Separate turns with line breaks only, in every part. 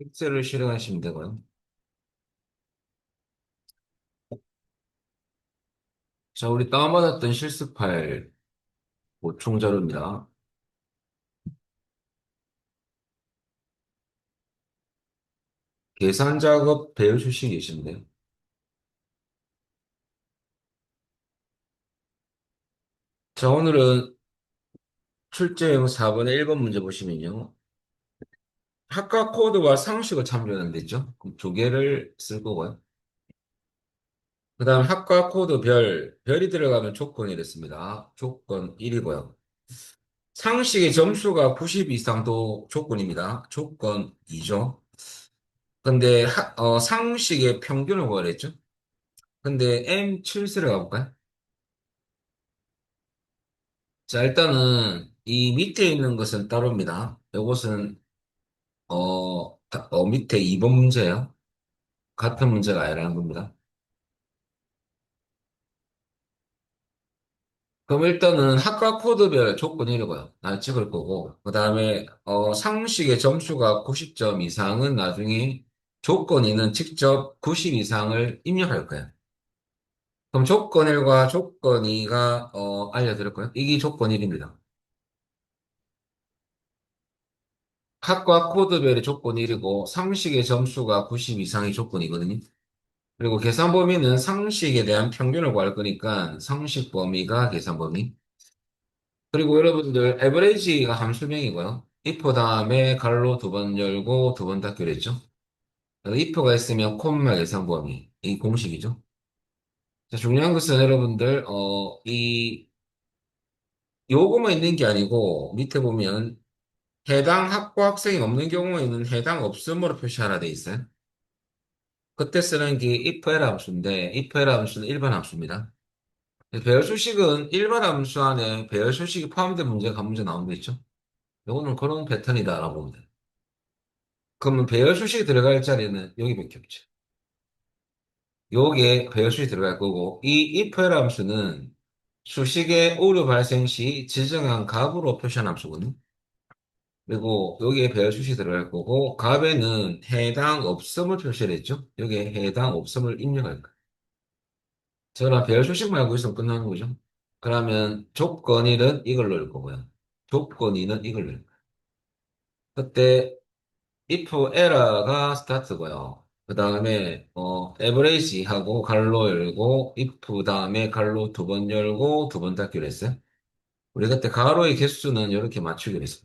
엑셀을 실행하시면 되고요. 자, 우리 다운받았던 실습 파일 보충 자료입니다. 계산 작업 배열 수식이 계신데. 자, 오늘은 출제형 4번의 1번 문제 보시면요. 학과 코드와 상식을 참조하는 데 있죠. 그럼 두 개를 쓸 거고요. 그 다음 학과 코드 별이 들어가면 조건이 됐습니다. 조건 1이고요. 상식의 점수가 90 이상도 조건입니다. 조건 2죠. 근데 상식의 평균을 구하랬죠. 근데 M7세를 가볼까요? 자, 일단은 이 밑에 있는 것은 따로입니다. 이것은 밑에 2번 문제예요. 같은 문제가 아니라는 겁니다. 그럼 일단은 학과 코드별 조건 이루고요. 나 찍을 거고, 그 다음에 상식의 점수가 90점 이상은 나중에 조건 2는 직접 90 이상을 입력할 거예요. 그럼 조건 1과 조건 2가 알려드릴 거예요. 이게 조건 1입니다. 학과 코드별의 조건 1이고 상식의 점수가 90 이상이 조건이거든요. 그리고 계산 범위는 상식에 대한 평균을 구할 거니까 상식 범위가 계산 범위. 그리고 여러분들 에버리지가 함수명이고요. if 다음에 갈로 두 번 열고 두 번 닫기로 했죠. if가 있으면 콤마 계산 범위. 이 공식이죠. 자, 중요한 것은 여러분들 이 요거만 있는 게 아니고 밑에 보면 해당 학과 학생이 없는 경우에는 해당 없음으로 표시하라 돼 있어요. 그때 쓰는 게 if 엘 함수인데 if 엘 함수는 일반 함수입니다. 배열 수식은 일반 함수 안에 배열 수식이 포함된 문제가 한 문제 나온 거 있죠? 이거는 그런 패턴이다라고 보면 돼요. 그러면 배열 수식이 들어갈 자리는 여기밖에 없죠. 요게 배열 수식이 들어갈 거고, 이 if 엘 함수는 수식의 오류 발생 시 지정한 값으로 표시한 함수거든요. 그리고 여기에 배열 수식이 들어갈 거고, 값에는 해당 없음을 표시를 했죠? 여기에 해당 없음을 입력할 거예요. 저랑 배열 수식만 알고 있으면 끝나는 거죠. 그러면 조건 1은 이걸 넣을 거고요. 조건 2는 이걸 넣을 거예요. 그때 if error가 스타트고요. 그 다음에 average 하고 갈로 열고 if 다음에 갈로 두 번 열고 두 번 닫기로 했어요. 우리 그때 가로의 개수는 이렇게 맞추기로 했어요.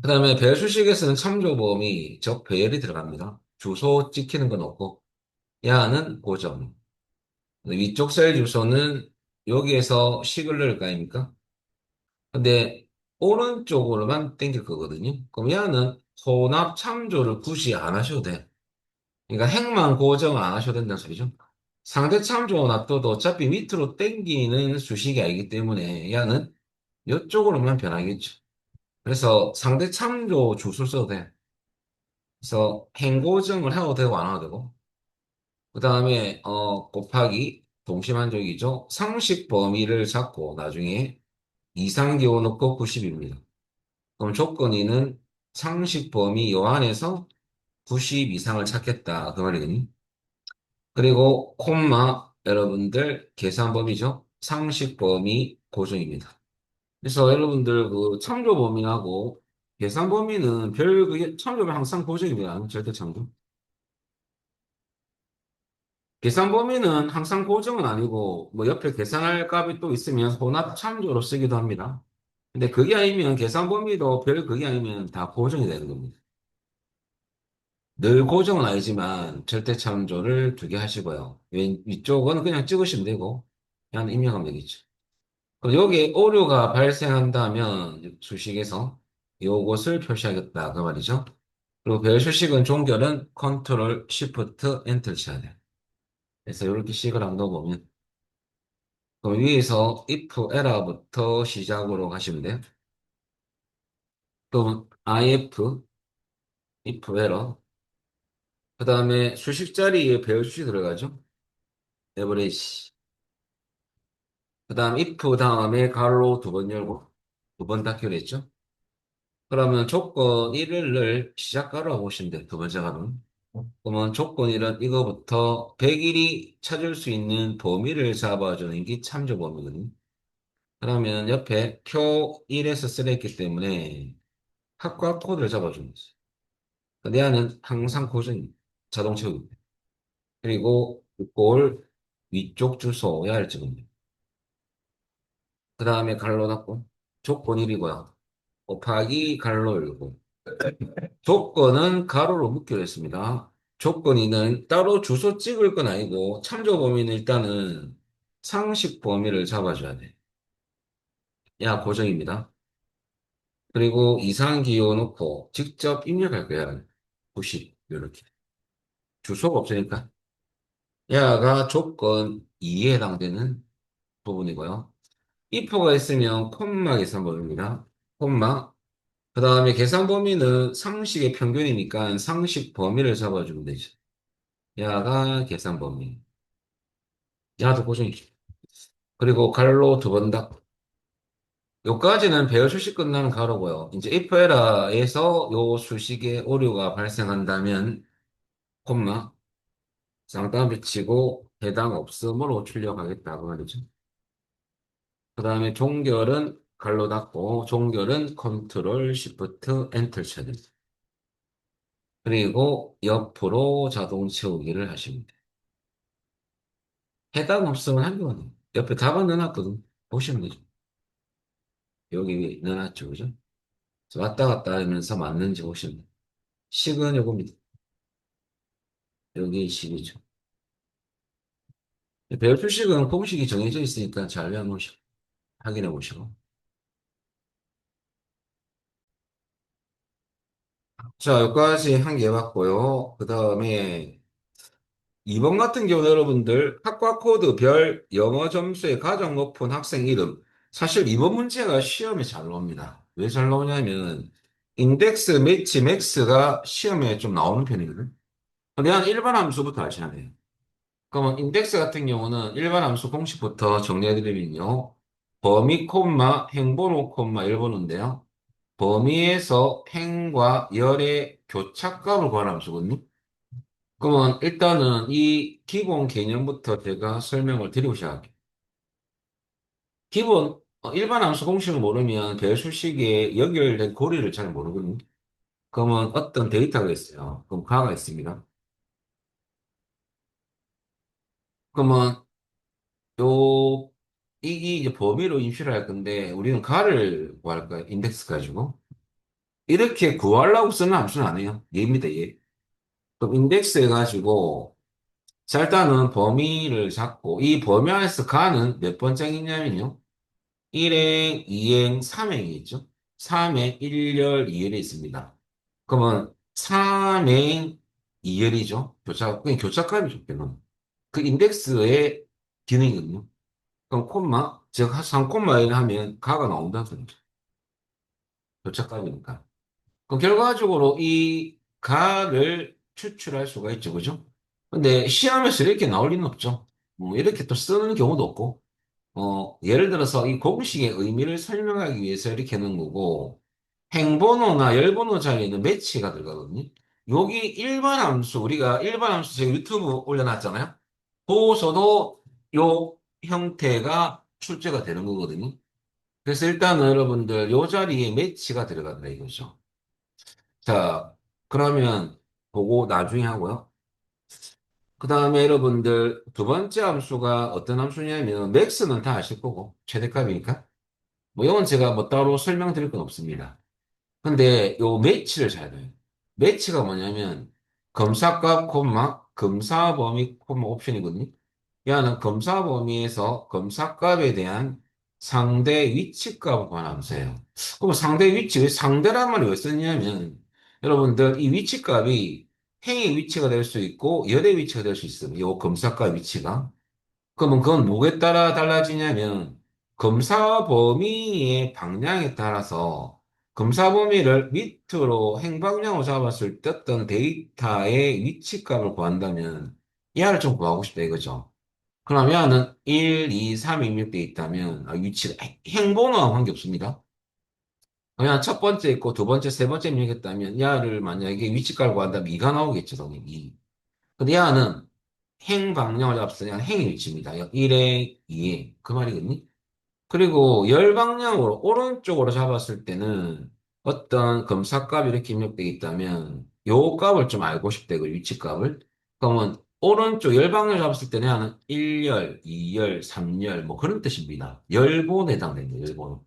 그 다음에 배열 수식에서는 참조 범위 적 배열이 들어갑니다. 주소 찍히는 건 없고 야는 고정. 위쪽 셀 주소는 여기에서 식을 넣을 거 아닙니까? 근데 오른쪽으로만 당길 거거든요. 그럼 얘는 혼합 참조를 굳이 안 하셔도 돼. 그러니까 행만 고정 안 하셔도 된다는 소리죠. 상대 참조 놔둬도 어차피 밑으로 당기는 수식이 아니기 때문에 얘는 이쪽으로만 변하겠죠. 그래서 상대 참조 주술 써도 돼. 그래서 행고정을 해도 되고 안 해도 되고. 그 다음에 곱하기 동시만족이죠. 상식 범위를 잡고 나중에 이상 기호 넣고 90입니다. 그럼 조건이는 상식 범위 요 안에서 90 이상을 찾겠다. 그 말이거든요. 그리고 콤마 여러분들 계산 범위죠. 상식 범위 고정입니다. 그래서 여러분들 그 참조 범위하고 계산 범위는 별 그게 참조 범위 항상 고정입니다. 절대 참조. 계산 범위는 항상 고정은 아니고 뭐 옆에 계산할 값이 또 있으면 혼합 참조로 쓰기도 합니다. 근데 그게 아니면 계산 범위도 별 그게 아니면 다 고정이 되는 겁니다. 늘 고정은 아니지만 절대 참조를 두 개 하시고요. 위쪽은 그냥 찍으시면 되고 그냥 입력하면 되겠죠. 그럼 여기에 오류가 발생한다면 수식에서 요것을 표시하겠다 그 말이죠. 그리고 별 수식은 종결은 컨트롤 시프트 엔터를 쳐야 돼요. 그래서 이렇게 식을 한번 넣어보면 그럼 위에서 if error부터 시작으로 가시면 돼요. 그럼 if error 그 다음에 수식 자리에 배열 수식 들어가죠. average 그 다음 if 다음에 가로 두 번 열고 두 번 닫기로 했죠. 그러면 조건 1을 시작가로 보시면 돼, 두 번째 가는. 그러면 조건 1은 이거부터 100일이 찾을 수 있는 범위를 잡아주는 게 참조 범위거든요. 그러면 옆에 표 1에서 쓰레기 때문에 학과 코드를 잡아주는 거지. 내 안은 항상 고정이 자동 채우기. 그리고 골 위쪽 주소야를 찍으면 돼. 그 다음에 갈로 닫고 조건 1이고요. 곱하기 갈로 열고 조건은 가로로 묶기로 했습니다. 조건 2는 따로 주소 찍을 건 아니고 참조 범위는 일단은 상식 범위를 잡아줘야 돼. 야 고정입니다. 그리고 이상 기호 넣고 직접 입력할 거야. 90 이렇게. 주소가 없으니까. 야가 조건 2에 해당되는 부분이고요. if가 있으면 콤마 계산 범위입니다. 콤마. 그 다음에 계산 범위는 상식의 평균이니까 상식 범위를 잡아주면 되죠. 야가 계산 범위. 야도 고정이죠. 그리고 갈로 두 번 닫고. 요까지는 배열 수식 끝나는 가로고요. 이제 if 에러에서 요 수식에 오류가 발생한다면 콤마 쌍따옴 붙이고 해당 없음으로 출력하겠다고 말이죠. 그 다음에 종결은 갈로 닫고 종결은 컨트롤 시프트 엔터 쳐야 됩니다. 그리고 옆으로 자동 채우기를 하시면 돼요. 해당 없으면 한 개만 옆에 답안 넣어놨거든. 보시면 되죠. 여기 위에 넣어놨죠. 그죠? 그래서 왔다 갔다 하면서 맞는지 보시면 돼요. 식은 요겁니다. 여기 식이죠. 배열 수식은 공식이 정해져 있으니까 잘 외워놓으시고 확인해 보시고. 자, 여기까지 한 개 해봤고요. 그 다음에 2번 같은 경우는 여러분들 학과 코드 별 영어 점수의 가장 높은 학생 이름. 사실 이번 문제가 시험에 잘 나옵니다. 왜 잘 나오냐면 인덱스 매치 맥스가 시험에 좀 나오는 편이거든. 근데 한 일반 함수부터 아셔야 돼요. 그러면 인덱스 같은 경우는 일반 함수 공식부터 정리해드리면요. 범위 콤마 행번호 콤마 1번호인데요. 범위에서 행과 열의 교차값을 구하는 함수거든요. 그러면 일단은 이 기본 개념부터 제가 설명을 드리고 시작할게요. 기본 일반 함수 공식을 모르면 배수식에 연결된 고리를 잘 모르거든요. 그러면 어떤 데이터가 있어요. 그럼 가가 있습니다. 그러면 요 이게 이제 범위로 인식을 할 건데 우리는 가를 구할 거예요. 인덱스 가지고. 이렇게 구하려고 쓰는 함수는 아니에요. 얘입니다, 얘. 그럼 인덱스 해가지고 자, 일단은 범위를 잡고, 이 범위 안에서 가는 몇 번째이냐면요. 1행, 2행, 3행이 있죠. 3행, 1열, 2열이 있습니다. 그러면 3행, 2열이죠. 그냥 교차값이죠, 걔는. 그 인덱스의 기능이거든요. 그럼 콤마, 즉, 3콤마에 하면 가가 나온다는 소리죠. 교차값이니까. 그럼 결과적으로 이 가를 추출할 수가 있죠, 그죠? 근데 시험에서 이렇게 나올 리는 없죠. 이렇게 또 쓰는 경우도 없고, 예를 들어서 이 공식의 의미를 설명하기 위해서 이렇게 하는 거고, 행번호나 열번호 자리에는 매치가 들어가거든요. 여기 일반 함수, 우리가 일반 함수 제가 유튜브 올려놨잖아요. 보고서도 요 형태가 출제가 되는 거거든요. 그래서 일단은 여러분들 요 자리에 매치가 들어간다 이거죠. 자, 그러면 보고 나중에 하고요. 그 다음에 여러분들 두 번째 함수가 어떤 함수냐면 맥스는 다 아실 거고 최대값이니까 뭐 이건 제가 뭐 따로 설명드릴 건 없습니다. 근데 요 매치를 잘 돼요. 매치가 뭐냐면 검사값 콤마 검사 범위 콤마 옵션이거든요. 야는 검사 범위에서 검사값에 대한 상대 위치값을 구하는 함수예요. 그럼 상대 위치, 왜 상대란 말을 왜 썼냐면 여러분들 이 위치값이 행의 위치가 될 수 있고 열의 위치가 될 수 있어요. 요 검사값 위치가. 그러면 그건 뭐에 따라 달라지냐면 검사 범위의 방향에 따라서 검사 범위를 밑으로 행방향으로 잡았을 때 어떤 데이터의 위치값을 구한다면 얘를 좀 구하고 싶다 이거죠. 그럼 얘는 1, 2, 3 입력돼 있다면 위치가 행번호와 관계없습니다. 그냥 첫 번째 있고 두 번째, 세 번째 입력했다면 야를 만약에 위치값을 구한다면 2가 나오겠죠, 당연히. 2. 근데 야는 행 방향을 잡으면 행의 위치입니다. 1에 2에. 그 말이겠니? 그리고 열 방향으로 오른쪽으로 잡았을 때는 어떤 검사값이 이렇게 입력되어 있다면 요 값을 좀 알고 싶대, 그 위치값을. 그러면 오른쪽 열 방향을 잡았을 때는 하는 1열, 2열, 3열 뭐 그런 뜻입니다. 열본에 해당됩니다. 열본.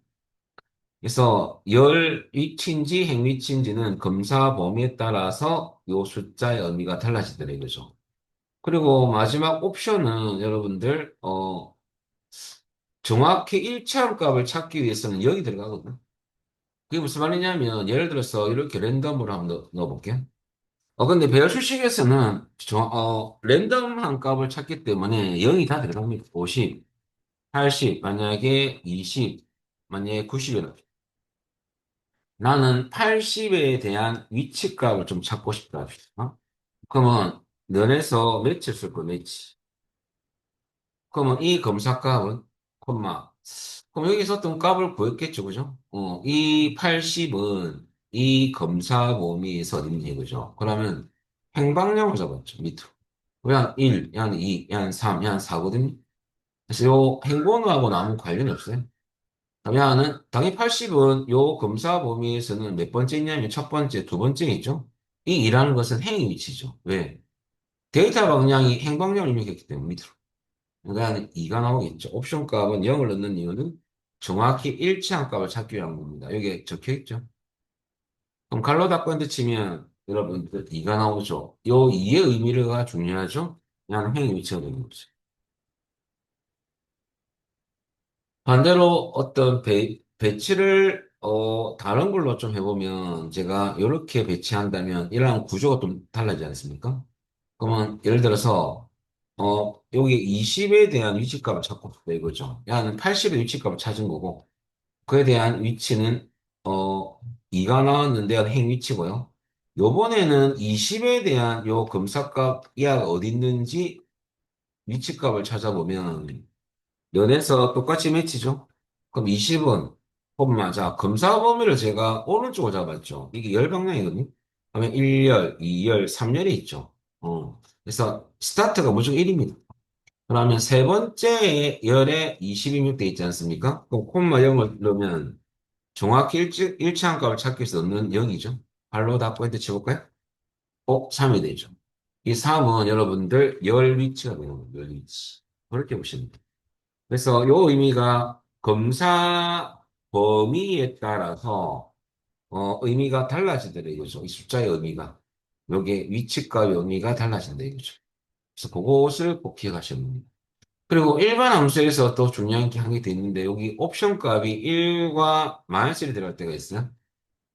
그래서 열 위치인지 행 위치인지는 검사 범위에 따라서 요 숫자의 의미가 달라지더래요. 그죠? 그리고 마지막 옵션은 여러분들 정확히 일치한 값을 찾기 위해서는 여기 들어가거든. 그게 무슨 말이냐면, 예를 들어서 이렇게 랜덤으로 한번 넣어볼게. 근데 배열 수식에서는 랜덤한 값을 찾기 때문에 0이 다 들어갑니다. 50, 80, 만약에 20, 만약에 90이라. 나는 80에 대한 위치 값을 좀 찾고 싶다 합시다. 그러면 면에서 매치를 쓸 거야, 매치. 그러면 이 검사값은, 콤마. 그럼 여기서 어떤 값을 구했겠죠, 그죠? 이 80은 이 검사 범위에서 어딘지, 그죠? 그러면 행방량을 잡았죠, 밑으로. 왜한 1, 한 2, 한 3, 한 4거든요. 그래서 요 행번호하고는 아무 관련이 없어요. 그러면은 당연히 80은 요 검사 범위에서는 몇 번째 있냐면 첫 번째, 두 번째 있죠? 이 2라는 것은 행의 위치죠. 왜? 데이터 방향이 행방량을 입력했기 때문에 밑으로. 그러니까 2가 나오겠죠. 옵션 값은 0을 넣는 이유는 정확히 일치한 값을 찾기 위한 겁니다. 여기에 적혀 있죠. 그럼 갈로 닫고한테 치면 여러분들 2가 나오죠. 요 2의 의미가 중요하죠. 그냥 행위 위치가 되는 거죠. 반대로 어떤 배치를 다른 걸로 좀 해보면 제가 이렇게 배치한다면 이런 구조가 좀 달라지지 않습니까? 그러면 예를 들어서 여기 20에 대한 위치값을 찾고 싶다 이거죠. 야는 80의 위치값을 찾은 거고 그에 대한 위치는 2가 나왔는데 행 위치고요. 요번에는 20에 대한 요 검사값 이하가 어디 있는지 위치값을 찾아보면 면에서 똑같이 매치죠. 그럼 20은 자, 검사 범위를 제가 오른쪽으로 잡았죠. 이게 열 방향이거든요. 그러면 1열, 2열, 3열이 있죠. 그래서 스타트가 무조건 1입니다. 그러면 세 번째 열에 20이 입력돼 있지 않습니까? 그럼 콤마 0을 넣으면 정확히 일치한 값을 찾기 위해서 넣는 0이죠. 발로 닫고 엔터 쳐볼까요? 3이 되죠. 이 3은 여러분들 열 위치가 되는 거예요. 열 위치. 그렇게 보시면 돼요. 그래서 요 의미가 검사 범위에 따라서 의미가 달라지더라 이거죠. 이 숫자의 의미가. 요게 위치값의 의미가 달라진다 이거죠. 그래서 그것을 꼭 기억하시면 됩니다. 그리고 일반 함수에서 또 중요한 게 한 개 더 있는데 여기 옵션 값이 1과 마이너스를 들어갈 때가 있어요.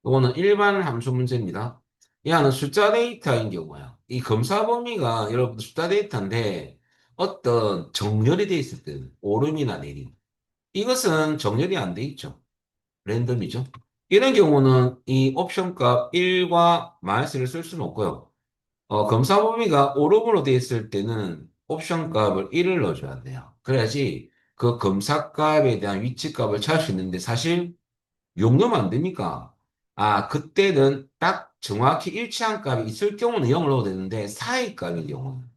이거는 일반 함수 문제입니다. 이 하는 숫자 데이터인 경우야. 이 검사 범위가 여러분 숫자 데이터인데 어떤 정렬이 돼 있을 때는 오름이나 내림. 이것은 정렬이 안 돼 있죠. 랜덤이죠. 이런 경우는 이 옵션 값 1과 마이너스를 쓸 수는 없고요. 검사 범위가 오름으로 돼 있을 때는 옵션 값을 1을 넣어줘야 돼요. 그래야지 그 검사 값에 대한 위치 값을 찾을 수 있는데 사실 6 넣으면 안 됩니까? 그때는 딱 정확히 일치한 값이 있을 경우는 0을 넣어도 되는데 사이 값인 경우는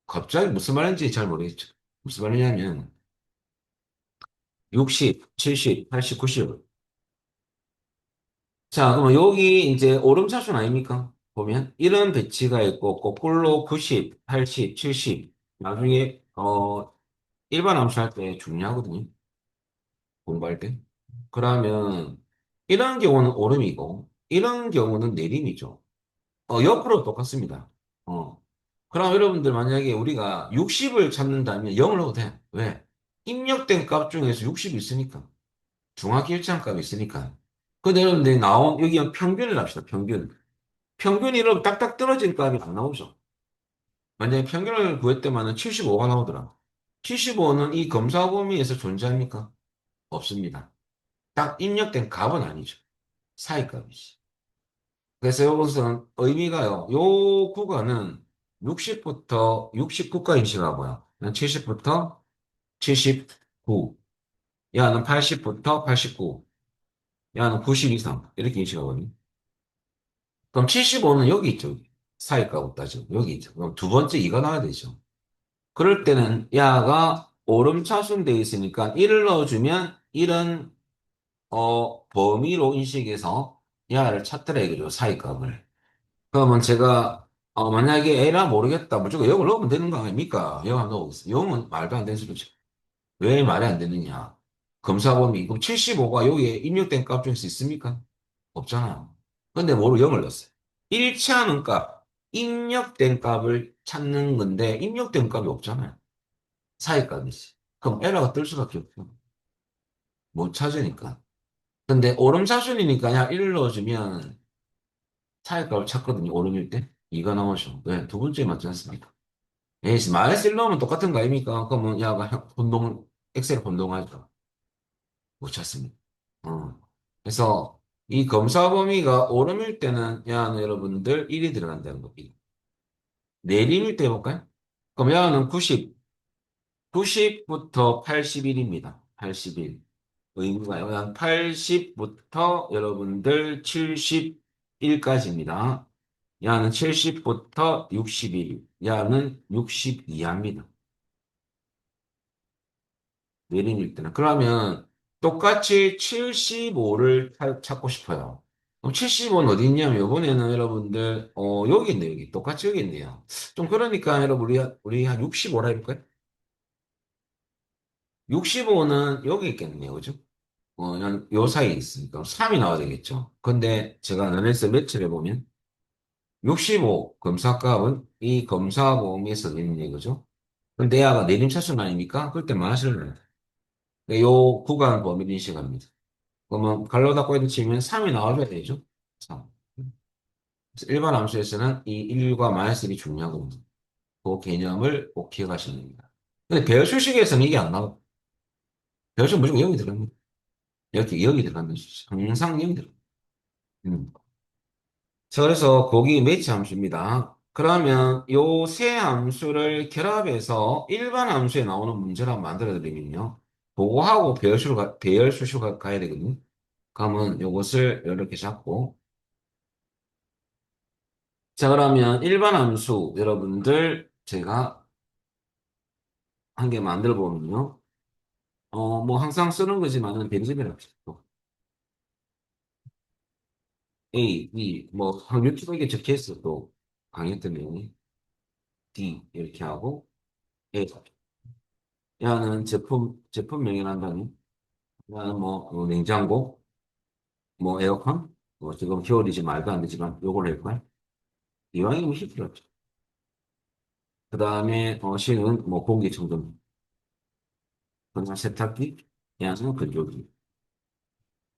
갑자기 무슨 말인지 잘 모르겠죠. 무슨 말이냐면 60, 70, 80, 90. 자, 그럼 여기 이제 오름차순 아닙니까? 보면 이런 배치가 있고 거꾸로 90, 80, 70. 나중에 일반 함수할 때 중요하거든요. 공부할 때. 그러면 이런 경우는 오름이고 이런 경우는 내림이죠. 옆으로 똑같습니다. 어. 그럼 여러분들 만약에 우리가 60을 찾는다면 0을 넣어도 돼. 왜? 입력된 값 중에서 60이 있으니까. 정확히 일치한 값이 있으니까. 근데 여러분들 나온, 여기 평균을 합시다. 평균. 평균이 이러면 딱딱 떨어진 값이 안 나오죠. 만약에 평균을 구했더만은 75가 나오더라. 75는 이 검사 범위에서 존재합니까? 없습니다. 딱 입력된 값은 아니죠. 사이값이지. 그래서 이것은 의미가요. 요 구간은 60부터 69까지 인식하고요. 70부터 79. 야는 80부터 89. 야는 90 이상. 이렇게 인식하거든요. 그럼 75는 여기 있죠. 사이가고 따지고. 여기 있죠. 그럼 두 번째 이가 나와야 되죠. 그럴 때는 야가 오름차순 돼 있으니까 1을 넣어주면 1은 범위로 인식해서 야를 찾더라 이거죠. 사이값을. 그러면 제가 만약에 에라 모르겠다. 무조건 0을 넣으면 되는 거 아닙니까? 0 한번 넣어보겠습니다. 0은 말도 안 되는 소리죠. 왜 말이 안 되느냐? 검사 범위. 그럼 75가 여기에 입력된 값 중에서 있습니까? 없잖아요. 근데 뭐로 0을 넣었어요? 일치하는 값, 입력된 값을 찾는 건데 입력된 값이 없잖아요. 사이값이지. 그럼 에러가 뜰 수밖에 없죠. 못 찾으니까. 근데 오름차순이니까 그냥 1을 넣어주면 사이값을 찾거든요. 오름일 때. 2가 나오죠. 왜? 두 번째 맞지 않습니까? 에이씨, 마이너스 1 넣으면 똑같은 거 아닙니까? 그러면 야가 엑셀 혼동하죠. 못 찾습니다. 어. 그래서 이 검사 범위가 오름일 때는 야는 여러분들 1이 들어간다는 겁니다. 내림일 때 해볼까요? 그럼 야는 90, 90부터 81입니다. 81. 의무가요. 한 80부터 여러분들 71까지입니다. 야는 70부터 61, 야는 62합니다. 내림일 때는. 그러면 똑같이 75를 찾고 싶어요. 그럼 75는 어디 있냐면 이번에는 여러분들 여기 있네요. 여기 똑같이 여기 있네요. 좀 그러니까 여러분 우리 한 65라 해볼까요? 65는 여기 있겠네요. 그죠? 요 사이에 있으니까 3이 나와야 되겠죠. 근데 제가 너네서 매치를 해보면 65 검사값은 이 검사 범위에서 있는 얘기죠. 근데 얘가 내림차순 아닙니까? 그럴 때 마실래요. 요 구간 범위를 인식합니다. 그러면 갈로 닫고 있는 치면 3이 나와줘야 되죠. 3. 그래서 일반 함수에서는 이 1과 마이너스 1이 중요하거든요. 그 개념을 꼭 기억하시면 됩니다. 근데 배열 수식에서는 이게 안 나와요. 배열 수식 무조건 여기 들어갑니다. 여기 들어간다는 뜻이죠. 항상 여기 들어갑니다. 음. 자, 그래서 거기 매치 함수입니다. 그러면 요 세 함수를 결합해서 일반 함수에 나오는 문제를 한번 만들어 드리면요. 그거하고 배열 수식을 가야 되거든요. 그러면 요것을 이렇게 잡고 자, 그러면 일반 함수 여러분들 제가 한 개 만들어 보면요. 뭐 항상 쓰는 거지만은 대리점이라고 죠 A, B, 뭐 유튜브에 적혀 있어 또 강의 때문에 D 이렇게 하고 A. 야는 제품명이란 한다니. 야는 뭐 냉장고, 뭐 에어컨, 뭐 지금 겨울이지 말도 안 되지만 요걸 할 거야. 이왕이면 히트였죠. 그 다음에 C는 뭐 공기청정, 그다음 세탁기, 야는 건조기.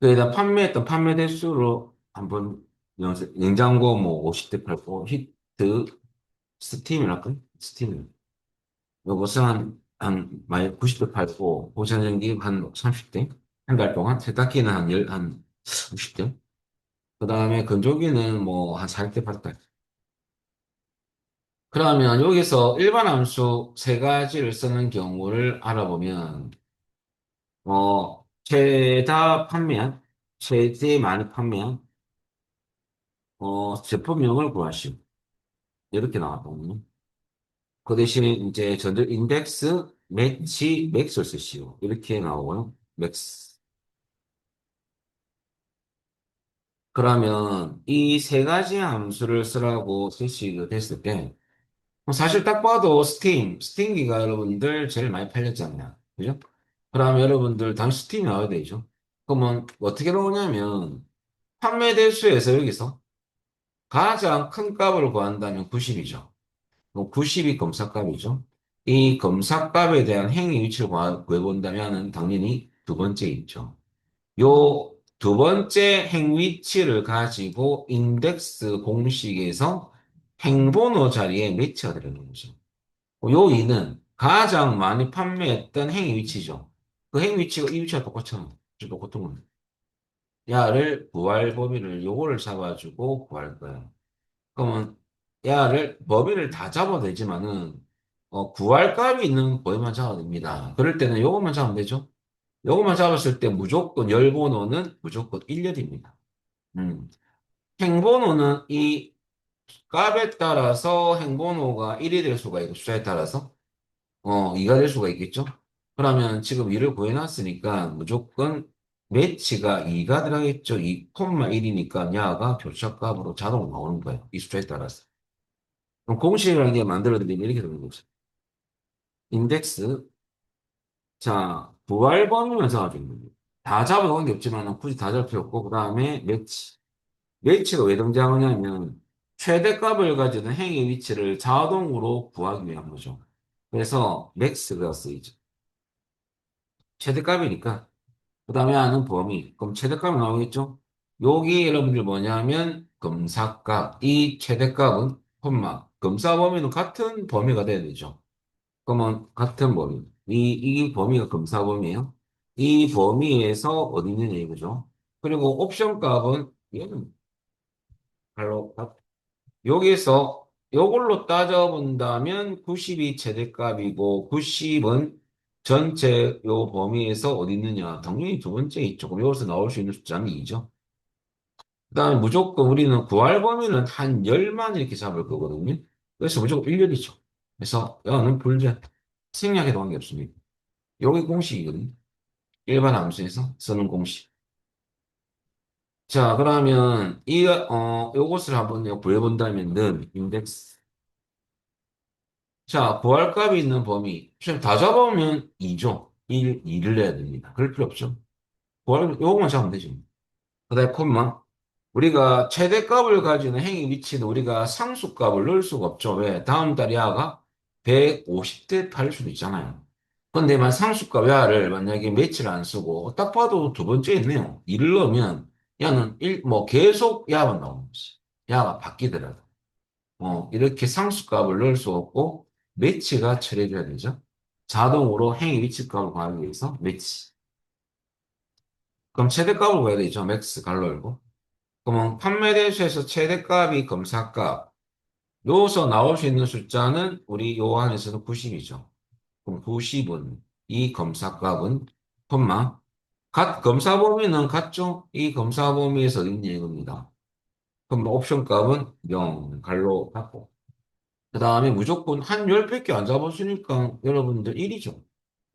그에다 판매했던 판매 대수로 한번 냉장고 뭐 50대 팔고 히트 스팀이랄까? 스팀. 요것은 만약 90대 팔고 보관전기 한 30대 한 달 동안 세탁기는 한 60대 그 다음에 건조기는 뭐 한 40대 팔았다. 그러면 여기서 일반 함수 세 가지를 쓰는 경우를 알아보면 최다 판매한 최대 많이 판매한 제품명을 구하시오. 이렇게 나왔거든요. 그 대신에 이제 전자 인덱스, 매치, 맥스를 쓰시오. 이렇게 나오고요. 맥스. 그러면 이 세 가지 함수를 쓰라고 제시가 됐을 때, 사실 딱 봐도 스팀기가 여러분들 제일 많이 팔렸잖아요. 그죠? 그러면 여러분들 당 스팀이 나와야 되죠. 그러면 어떻게 나오냐면, 판매 대수에서 여기서 가장 큰 값을 구한다면 90이죠. 90이 검사값이죠. 이 검사값에 대한 행위 위치를 구해본다면 당연히 두 번째 있죠. 요 두 번째 행위치를 가지고 인덱스 공식에서 행번호 자리에 매치가 되는 거죠. 요 2는 가장 많이 판매했던 행위 위치죠. 그 행위 위치가 이 위치가 똑같잖아. 똑같은 거는. 야를 구할 범위를 요거를 잡아주고 구할 거야. 그러면 야를 범위를 다 잡아도 되지만은 구할 값이 있는 범위만 잡아도 됩니다. 그럴 때는 요것만 잡으면 되죠. 요것만 잡았을 때 무조건 열번호는 무조건 1열입니다. 음. 행번호는 이 값에 따라서 행번호가 1이 될 수가 있고 숫자에 따라서 2가 될 수가 있겠죠? 그러면 지금 2를 구해놨으니까 무조건 매치가 2가 들어가겠죠? 2, 1이니까 야가 교차값으로 자동으로 나오는 거예요. 이 숫자에 따라서. 그럼 공식이라는 게 만들어드리면 이렇게 되는 거죠. 인덱스. 자, 부활범위만 잡아주는 거예요. 다 잡아도 관계 없지만 굳이 다 잡을 필요 없고, 그 다음에 매치. 매치가 왜 등장하냐면 최대값을 가지는 행의 위치를 자동으로 구하기 위한 거죠. 그래서 맥스가 쓰이죠. 최대값이니까. 그 다음에 하는 범위. 그럼 최대값이 나오겠죠? 여기 여러분들 뭐냐면 검사값. 이 최대값은 콤마. 검사 범위는 같은 범위가 돼야 되죠. 그러면 같은 범위. 이 범위가 검사 범위예요. 이 범위에서 어디 있느냐 이거죠. 그리고 옵션 값은 얘는 바로 여기서 이걸로 따져본다면 90이 최대값이고 90은 전체 요 범위에서 어디 있느냐. 당연히 두 번째 있죠. 그럼 여기서 나올 수 있는 숫자는 2죠. 그다음에 무조건 우리는 구할 범위는 한 열만 이렇게 잡을 거거든요. 그래서 무조건 1열이죠. 그래서 여는 불변. 생략에도 관계없습니다. 여기 공식이거든요. 일반 함수에서 쓰는 공식. 자, 그러면 요것을 한번 구해본다면 는 인덱스. 자, 부활값이 있는 범위. 지금 다 잡아오면 2죠. 2를 내야 됩니다. 그럴 필요 없죠. 요것만 잡으면 되죠. 그 다음에 콤마. 우리가 최대값을 가지는 행위 위치는 우리가 상수값을 넣을 수가 없죠. 왜? 다음 달 야가 150대 8일 수도 있잖아요. 근데 만 상수값 야를 만약에 며칠 안 쓰고 딱 봐도 두 번째 있네요. 2를 넣으면 야는 뭐 계속 야만 나오는 거지. 야가 바뀌더라도. 이렇게 상수값을 넣을 수 없고 매치가 처리해줘야 되죠. 자동으로 행위 위치값을 구하기 위해서 매치. 그럼 최대값을 구해야 되죠. 맥스 갈로 열고. 그러면 판매 대수에서 최대값이 검사값. 여기서 나올 수 있는 숫자는 우리 요 안에서는 90이죠. 그럼 90은 이 검사값은 콤마 검사 범위는 같죠? 이 검사 범위에서 있는 이겁니다. 그럼 옵션 값은 0 갈로 닫고. 그 다음에 무조건 한 10밖에 안 잡았으니까 여러분들 1이죠.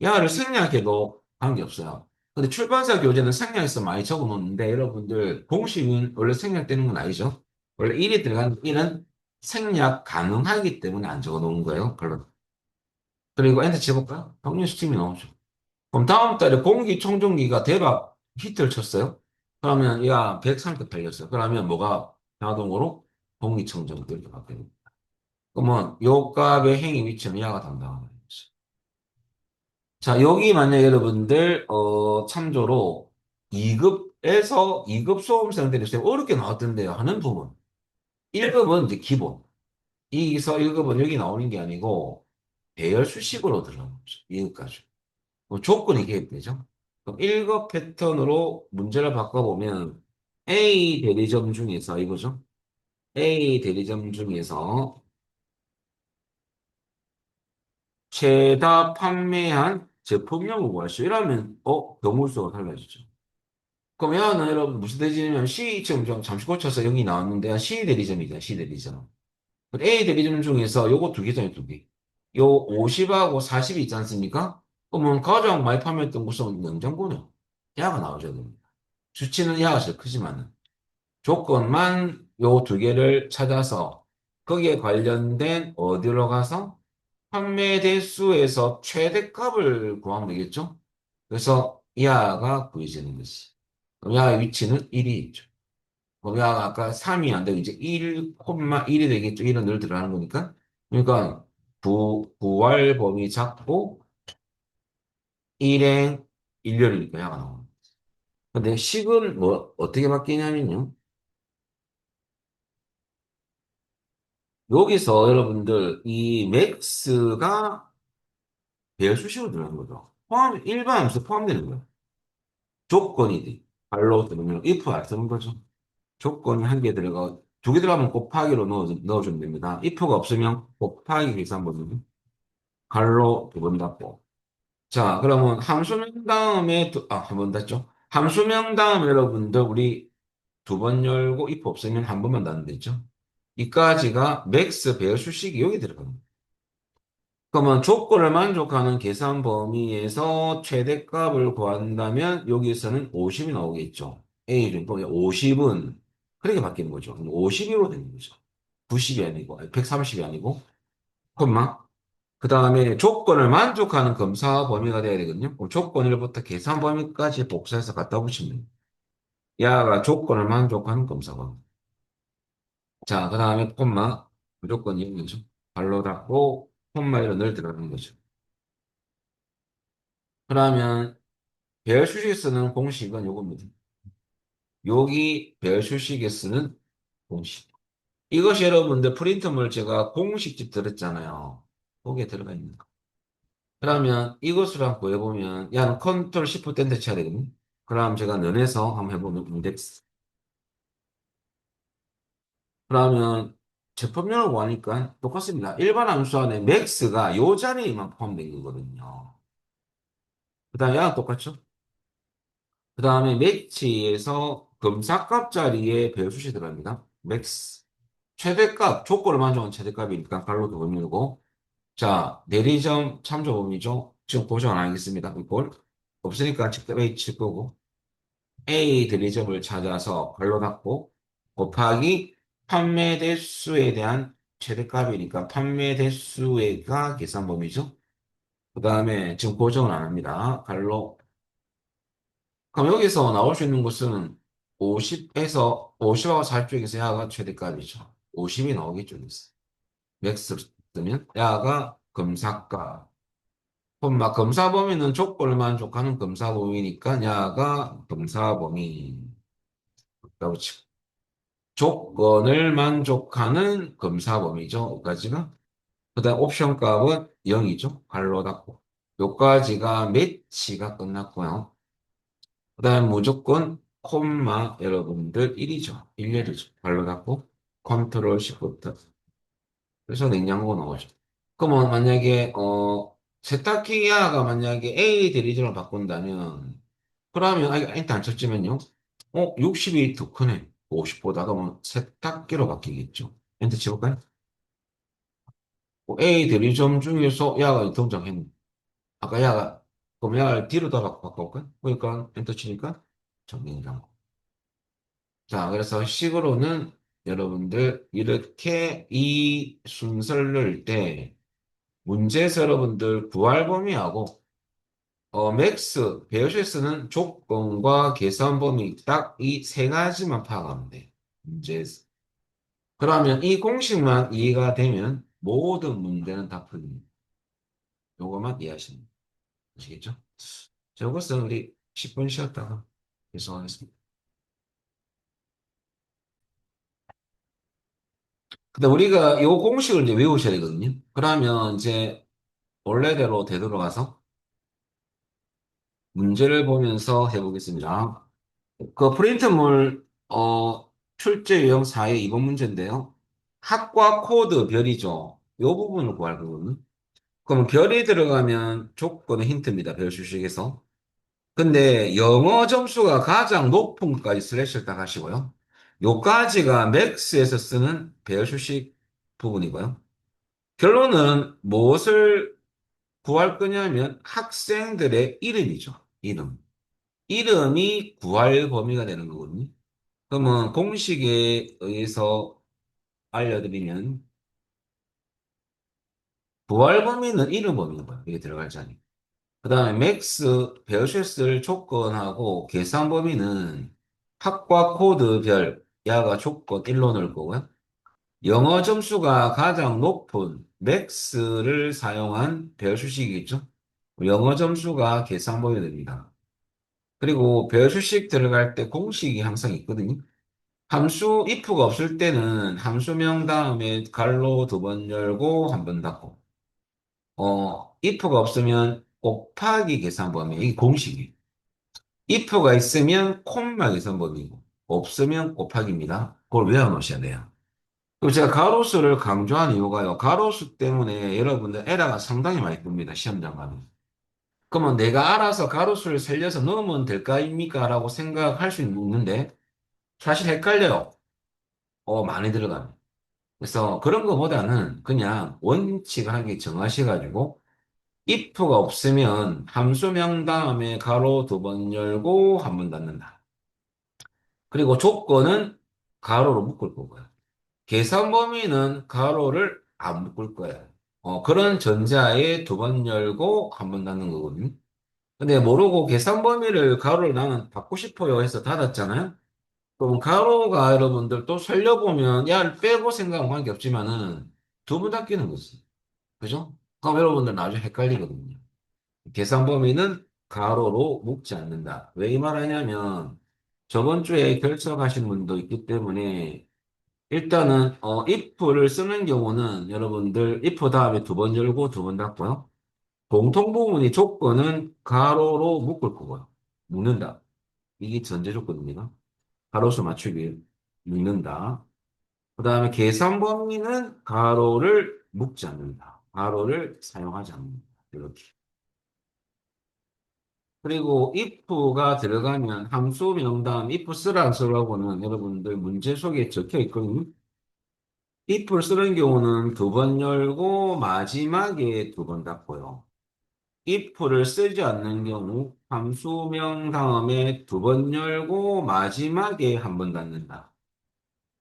야를 생략해도 관계없어요. 근데 출판사 교재는 생략해서 많이 적어 놓는데 여러분들 공식은 원래 생략되는 건 아니죠. 원래 1이 들어가는 1은 생략 가능하기 때문에 안 적어 놓은 거예요. 그리고 엔터 쳐볼까요? 평균 수tim이 나오죠. 그럼 다음 달에 공기청정기가 대박 히트를 쳤어요. 그러면 야 130급 달렸어요. 그러면 뭐가 자동으로 공기청정기를 바뀌는 그러면 요 값의 행위 위치는 야가 담당하는 거죠. 자, 여기 만약 여러분들 참조로 2급에서 2급 수험생들이 좀 어렵게 나왔던데요. 하는 부분. 1급은 이제 기본. 이기서 1급은 여기 나오는 게 아니고 배열 수식으로 들어가는 거죠. 2급까지. 조건이 개입되죠. 그럼 1급 패턴으로 문제를 바꿔보면 A 대리점 중에서 이거죠. A 대리점 중에서 최다 판매한 제품명을 구하시오. 이러면, 경우수가 달라지죠. 그럼 얘는 여러분 무슨 대리점이냐면 C 지금 좀 잠시 고쳐서 여기 나왔는데 C 대리점이잖아, C 대리점. A 대리점 중에서 요거 두 개잖아요, 두 개. 요 50하고 40이 있지 않습니까? 그러면 가장 많이 판매했던 곳은 냉장고냐? 야가 나오셔야 됩니다. 수치는 야가 제일 크지만은. 조건만 요 두 개를 찾아서 거기에 관련된 어디로 가서 판매 대수에서 최대값을 구하면 되겠죠? 그래서 야가 구해지는 것이. 그럼 야의 위치는 1이 있죠. 그럼 야가 아까 3이 안 되고 이제 1,1이 되겠죠. 1은 늘 들어가는 거니까. 그러니까 부활 범위 작고 일행 일렬이니까 야가 나오는. 근데 식은 뭐 어떻게 바뀌냐면요. 여기서 여러분들 이 맥스가 배열수식으로 들어가는 거죠. 일반 함수 포함되는 거예요. 조건이지. 발로 들으면 if 안 쓰는 거죠. 조건이 한 개 들어가, 두 개 들어가면 곱하기로 넣어주면 됩니다. if가 없으면 곱하기 계산 번호는 갈로 두 번 닫고. 자, 그러면 함수명 다음에, 한 번 닫죠? 함수명 다음에 여러분들, 우리 두 번 열고 if 없으면 한 번만 닫는 데 있죠? 이까지가 맥스 배열 수식이 여기 들어갑니다. 그러면 조건을 만족하는 계산 범위에서 최대값을 구한다면 여기서는 50이 나오겠죠. A는 50은 그렇게 바뀌는 거죠. 그럼 51로 되는 거죠. 90이 아니고, 130이 아니고, 콤마. 그 다음에 조건을 만족하는 검사 범위가 돼야 되거든요. 그럼 조건 1부터 계산 범위까지 복사해서 갖다 붙이면 돼요. 야가 조건을 만족하는 검사 범위. 자, 그 다음에 콤마. 무조건 이거죠. 발로 닫고, 콤마 이런 늘 들어가는 거죠. 그러면 배열 수식에 쓰는 공식은 요겁니다. 여기 배열 수식에 쓰는 공식. 이것이 여러분들 프린트물 제가 공식집 들었잖아요. 거기에 들어가 있는 거. 그러면 이것을 한번 구해보면, 야는 컨트롤 시프트 엔터 쳐야 되거든요. 그럼 제가 면에서 한번 해보면 인덱스. 그러면 제품명을 구하니까 똑같습니다. 일반 함수 안에 맥스가 요 자리에만 포함된 거거든요. 그 다음에 야는 똑같죠? 그 다음에 매치에서 검사값 자리에 배열 수식 들어갑니다. 맥스. 최대값, 조건을 만족한 최대값이니까 갈로 두 번 밀고. 자, 내리점 참조 범위죠. 지금 고정 안 하겠습니다. 이걸 없으니까 직접 A 칠 거고. A 대리점을 찾아서 갈로 닫고 곱하기 판매 대수에 대한 최대값이니까 판매 대수가 계산 범위죠. 그 다음에 지금 고정을 안 합니다. 갈로. 그럼 여기서 나올 수 있는 것은 50에서 50하고 40 중에서 야가 최대값이죠. 50이 나오겠죠. 여기서. 맥스 쓰면 야가 검사가 콤마 검사 범위는 조건을 만족하는 검사 범위니까 야가 검사 범위 라고 치고 조건을 만족하는 검사 범위죠. 여기까지가 그다음 옵션 값은 0이죠. 갈로 닫고 요까지가 매치가 끝났고요. 그다음 무조건 콤마 여러분들 1이죠. 1열이죠. 갈로 닫고 컨트롤 시프트 그래서 냉장고 나오죠. 그러면 만약에 세탁기야가 만약에 A 대리점을 바꾼다면 그러면 엔터 안 쳤지만요. 60이 더 크네. 50보다 그러면 세탁기로 바뀌겠죠. 엔터 쳐볼까요? A 대리점 중에서 야가 등장했네. 아까 야가 그럼 야를 뒤로 더 바꿔볼까요? 그러니까 엔터 치니까 정리장. 자, 그래서 식으로는 여러분들 이렇게 이 순서를 넣을 때 문제에서 여러분들 부활 범위하고 맥스, 베어시스는 조건과 계산 범위 딱 이 세 가지만 파악하면 돼. 문제에서. 그러면 이 공식만 이해가 되면 모든 문제는 다 풀립니다. 요거만 이해하시면 아시겠죠? 자, 이것은 우리 10분 쉬었다가 계속하겠습니다. 근데 우리가 요 공식을 이제 외우셔야 되거든요. 그러면 이제 원래대로 되돌아가서 문제를 보면서 해보겠습니다. 그 프린트물 출제 유형 4의 2번 문제인데요. 학과 코드 별이죠. 이 부분을 구할 거거든요. 그럼 별이 들어가면 조건의 힌트입니다. 별 수식에서. 근데 영어 점수가 가장 높은 것까지 슬래시를 딱 하시고요. 요까지가 맥스에서 쓰는 별 수식 부분이고요. 결론은 무엇을 구할 거냐면 학생들의 이름이죠. 이름. 이름이 구할 범위가 되는 거거든요. 그러면 공식에 의해서 알려드리면 부활 범위는 이름 범위인 거예요. 이게 들어갈 자리. 그 다음에 맥스 베어쉘스를 조건하고 계산 범위는 학과 코드별 야가 조건 1로 넣을 거고요. 영어 점수가 가장 높은 맥스를 사용한 배열수식이겠죠. 영어 점수가 계산 범위 됩니다. 그리고 배열수식 들어갈 때 공식이 항상 있거든요. 함수 if가 없을 때는 함수명 다음에 갈로 두 번 열고 한 번 닫고 if가 없으면 곱하기 계산 범위 이게 공식이 if가 있으면 콤마 계산 범위고 없으면 곱하기입니다. 그걸 외워놓으셔야 돼요. 그리고 제가 가로수를 강조한 이유가요. 가로수 때문에 여러분들 에러가 상당히 많이 뜹니다. 시험장 가면. 그러면 내가 알아서 가로수를 살려서 넣으면 될까입니까? 라고 생각할 수 있는데, 사실 헷갈려요. 많이 들어가면. 그래서 그런 거보다는 그냥 원칙을 하게 정하셔가지고, if가 없으면 함수명 다음에 가로 두 번 열고 한 번 닫는다. 그리고 조건은 가로로 묶을 거고요. 계산 범위는 가로를 안 묶을 거예요. 그런 전자에 두 번 열고 한 번 닫는 거거든요. 근데 모르고 계산 범위를 가로를 나는 닫고 싶어요 해서 닫았잖아요. 그럼 가로가 여러분들 또 살려보면 야를 빼고 생각은 관계없지만은 두 번 닫히는 거지. 그죠? 그럼 여러분들 나중에 헷갈리거든요. 계산 범위는 가로로 묶지 않는다. 왜 이 말하냐면 저번 주에 결석하신 분도 있기 때문에 일단은 if를 쓰는 경우는 여러분들 if 다음에 두 번 열고 두 번 닫고요. 공통 부분이 조건은 가로로 묶을 거고요. 묶는다. 이게 전제 조건입니다. 가로수 맞추기 묶는다. 그 다음에 계산 범위는 가로를 묶지 않는다. 가로를 사용하지 않는다. 이렇게. 그리고 if가 들어가면 함수 명단 if 쓰라는 수라고는 여러분들 문제 속에 적혀 있거든요. if를 쓰는 경우는 두 번 열고 마지막에 두 번 닫고요. if를 쓰지 않는 경우 함수명 다음에 두 번 열고 마지막에 한 번 닫는다.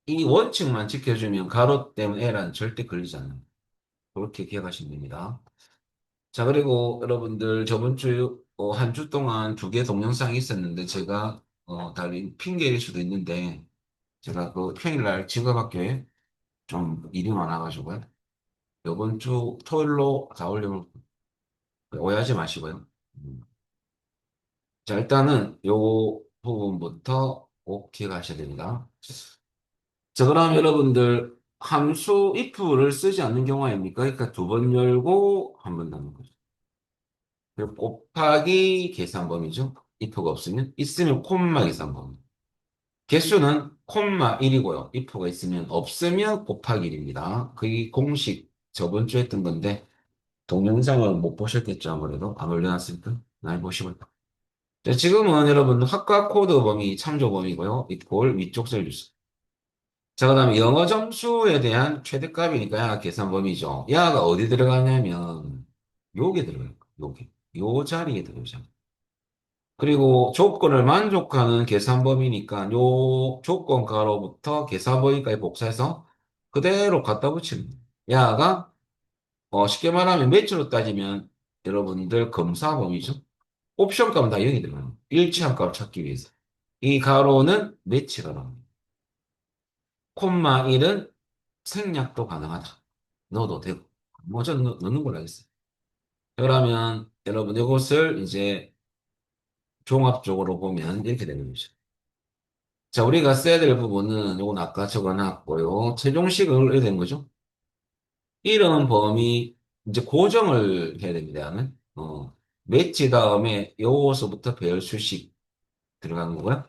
이 원칙만 지켜주면 가로 때문에 에라는 절대 걸리지 않는다. 그렇게 기억하시면 됩니다. 자, 그리고 여러분들 저번 주, 한 주 동안 두 개 동영상이 있었는데 제가, 다른 핑계일 수도 있는데 제가 그 평일날 직업학교에 좀 일이 많아가지고요. 이번 주 토요일로 다 올리면 오해하지 마시고요. 음. 자, 일단은 요 부분부터 꼭 기억하셔야 됩니다. 자, 그럼 여러분들 함수 if를 쓰지 않는 경우 아닙니까? 그러니까 두 번 열고 한 번 닫는 거죠. 그리고 곱하기 계산범위죠. if가 없으면 있으면 콤마 계산범위. 개수는 콤마 1이고요. if가 있으면 없으면 곱하기 1입니다. 그게 공식 저번 주에 했던 건데 동영상을 못 보셨겠죠, 아무래도. 안 올려놨으니까. 날 보시고. 자, 지금은 여러분 학과 코드 범위 참조 범위고요. 이꼴 위쪽 셀 주세요. 자, 그다음에 영어 점수에 대한 최대값이니까 야가 계산 범위죠. 야가 어디 들어가냐면 요게 들어가요. 요게. 요 자리에 들어오죠. 그리고 조건을 만족하는 계산 범위니까 요 조건 가로부터 계산 범위까지 복사해서 그대로 갖다 붙이는 거예요. 야가 쉽게 말하면 매치로 따지면 여러분들 검사 범위죠. 옵션 값은 다 0이 들어가요. 일치한 값을 찾기 위해서. 이 가로는 매치 가로입니다. 콤마 1은 생략도 가능하다. 넣어도 되고. 뭐 저는 넣는 걸로 하겠어요. 그러면 여러분 이것을 이제 종합적으로 보면 이렇게 되는 거죠. 자, 우리가 써야 될 부분은 요건 아까 적어놨고요. 최종식을 해야 되는 거죠. 이런 범위 이제 고정을 해야 됩니다. 매치 다음에 요소부터 배열 수식 들어가는 거고요.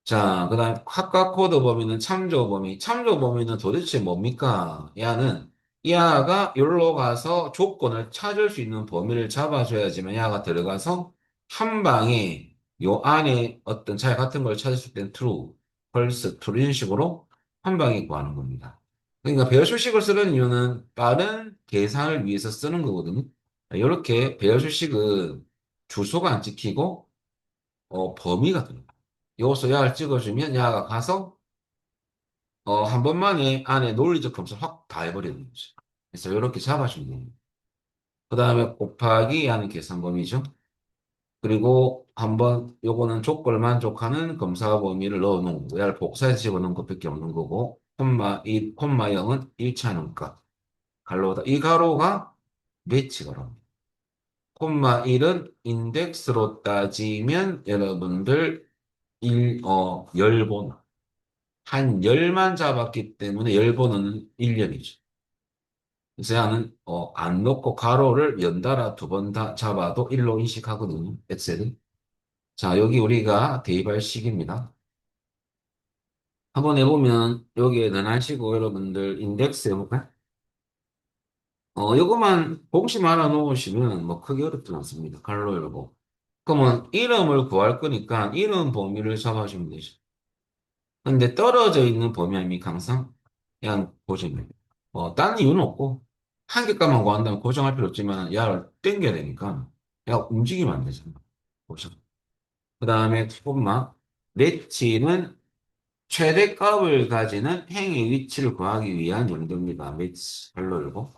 자, 그다음 학과 코드 범위는 참조 범위. 참조 범위는 도대체 뭡니까? 야는 야가 여기로 가서 조건을 찾을 수 있는 범위를 잡아줘야지만 야가 들어가서 한 방에 요 안에 어떤 자리 같은 걸 찾을 때는 true, false, true 이런 식으로 한 방에 구하는 겁니다. 그러니까 배열수식을 쓰는 이유는 빠른 계산을 위해서 쓰는 거거든요. 이렇게 배열수식은 주소가 안 찍히고 범위가 들어가요. 요소 야를 찍어주면 야가 가서 한 번만에 안에 논리적 검사를 확 다 해버리는 거죠. 그래서 이렇게 잡아주면 됩니다. 그 다음에 곱하기 하는 계산 범위죠. 그리고 한번 요거는 조건을 만족하는 검사 범위를 넣어놓은 거. 야를 복사해서 집어넣은 것밖에 없는 거고 콤마 1, 콤마 0은 일치하는 것. 가로다. 이 가로가 매치 가로입니다. 콤마 1은 인덱스로 따지면 여러분들 열번. 한 열만 잡았기 때문에 열 번호는 1년이죠. 그래서 야는 안 넣고 가로를 연달아 두 번 다 잡아도 1로 인식하거든요. 엑셀은. 자, 여기 우리가 대입할 식입니다. 한번 해보면 여기에 넣어시고 여러분들 인덱스 해볼까요? 요것만 공식만 알아 놓으시면 뭐 크게 어렵지 않습니다. 갈로 열고. 그러면 이름을 구할 거니까 이름 범위를 잡아주면 되죠. 근데 떨어져 있는 범위 아닙니까, 항상? 그냥 고정입니다. 다른 이유는 없고, 한 개값만 구한다면 고정할 필요 없지만, 야를 땡겨야 되니까, 야, 움직이면 안 되잖아. 고정. 그 다음에 콤마, 매치는 최대값을 가지는 행의 위치를 구하기 위한 용도입니다. 매치. 별로 이고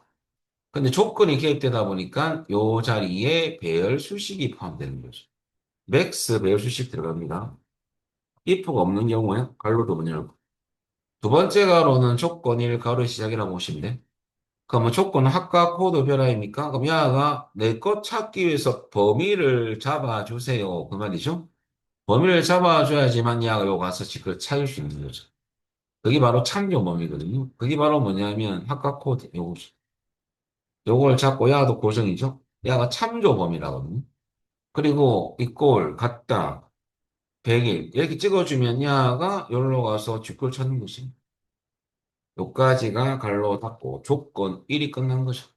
근데 조건이 개입되다 보니까 요 자리에 배열 수식이 포함되는 거죠. 맥스 배열 수식 들어갑니다. if가 없는 경우에 갈로도 문 열고. 두 번째 가로는 조건 1 가로 시작이라고 보시면 돼. 그러면 조건은 합과 코드 변화입니까? 그럼 야가 내 것 찾기 위해서 범위를 잡아주세요. 그 말이죠. 범위를 잡아줘야지만 야가 요 가서 그걸 찾을 수 있는 거죠. 그게 바로 참조 범위거든요. 그게 바로 뭐냐면 합과 코드 요거죠. 요걸 잡고 야도 고정이죠. 야가 참조 범위라거든요. 그리고 이꼴 같다 100일 이렇게 찍어주면 야가 여기로 가서 쥐꼴 찾는 것이 요까지가 갈로 닫고 조건 1이 끝난 거죠.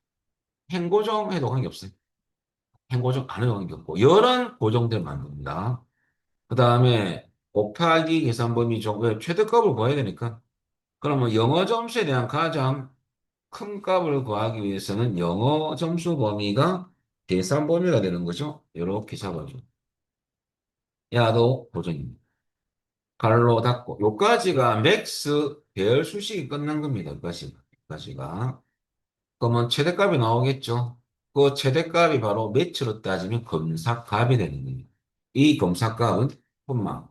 행고정 해도 관계없어요. 행고정 안 해도 관계없고 열은 고정되면 안 됩니다. 그 다음에 곱하기 계산 범위죠. 왜 최대값을 구해야 되니까. 그러면 영어 점수에 대한 가장 큰 값을 구하기 위해서는 영어 점수 범위가 계산 범위가 되는 거죠. 이렇게 잡아줘. 야도 고정입니다. 갈로 닫고 요까지가 맥스 배열 수식이 끝난 겁니다. 여기까지가. 그러면 최대값이 나오겠죠. 그 최대값이 바로 매치로 따지면 검사값이 되는 겁니다. 이 검사값은 콤마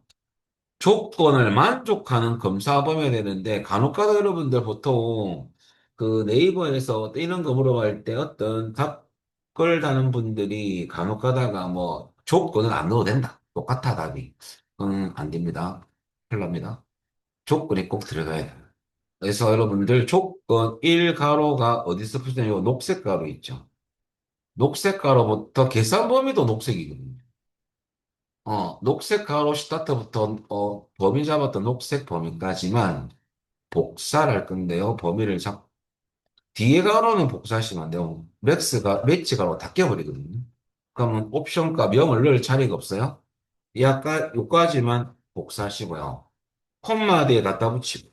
조건을 만족하는 검사 범위가 되는데 간혹 가다 여러분들 보통 그 네이버에서 이런 거 물어볼 때 어떤 답글 다는 분들이 간혹 가다가 뭐 조건을 안 넣어도 된다. 똑같아 답이. 안 됩니다. 큰일 납니다. 조건이 꼭 들어가야 돼요. 그래서 여러분들 조건 1 가로가 어디서 표시되냐면 요 녹색 가로 있죠. 녹색 가로부터 계산 범위도 녹색이거든요. 녹색 가로 스타트부터 범위 잡았던 녹색 범위까지만 복사를 할 건데요. 범위를 뒤에 가로는 복사하시면 안 돼요. 매치 가로 다 껴버리거든요. 그러면 옵션 값 0을 넣을 자리가 없어요. 약간 요까지만 복사하시고요. 콤마 뒤에 갖다 붙이고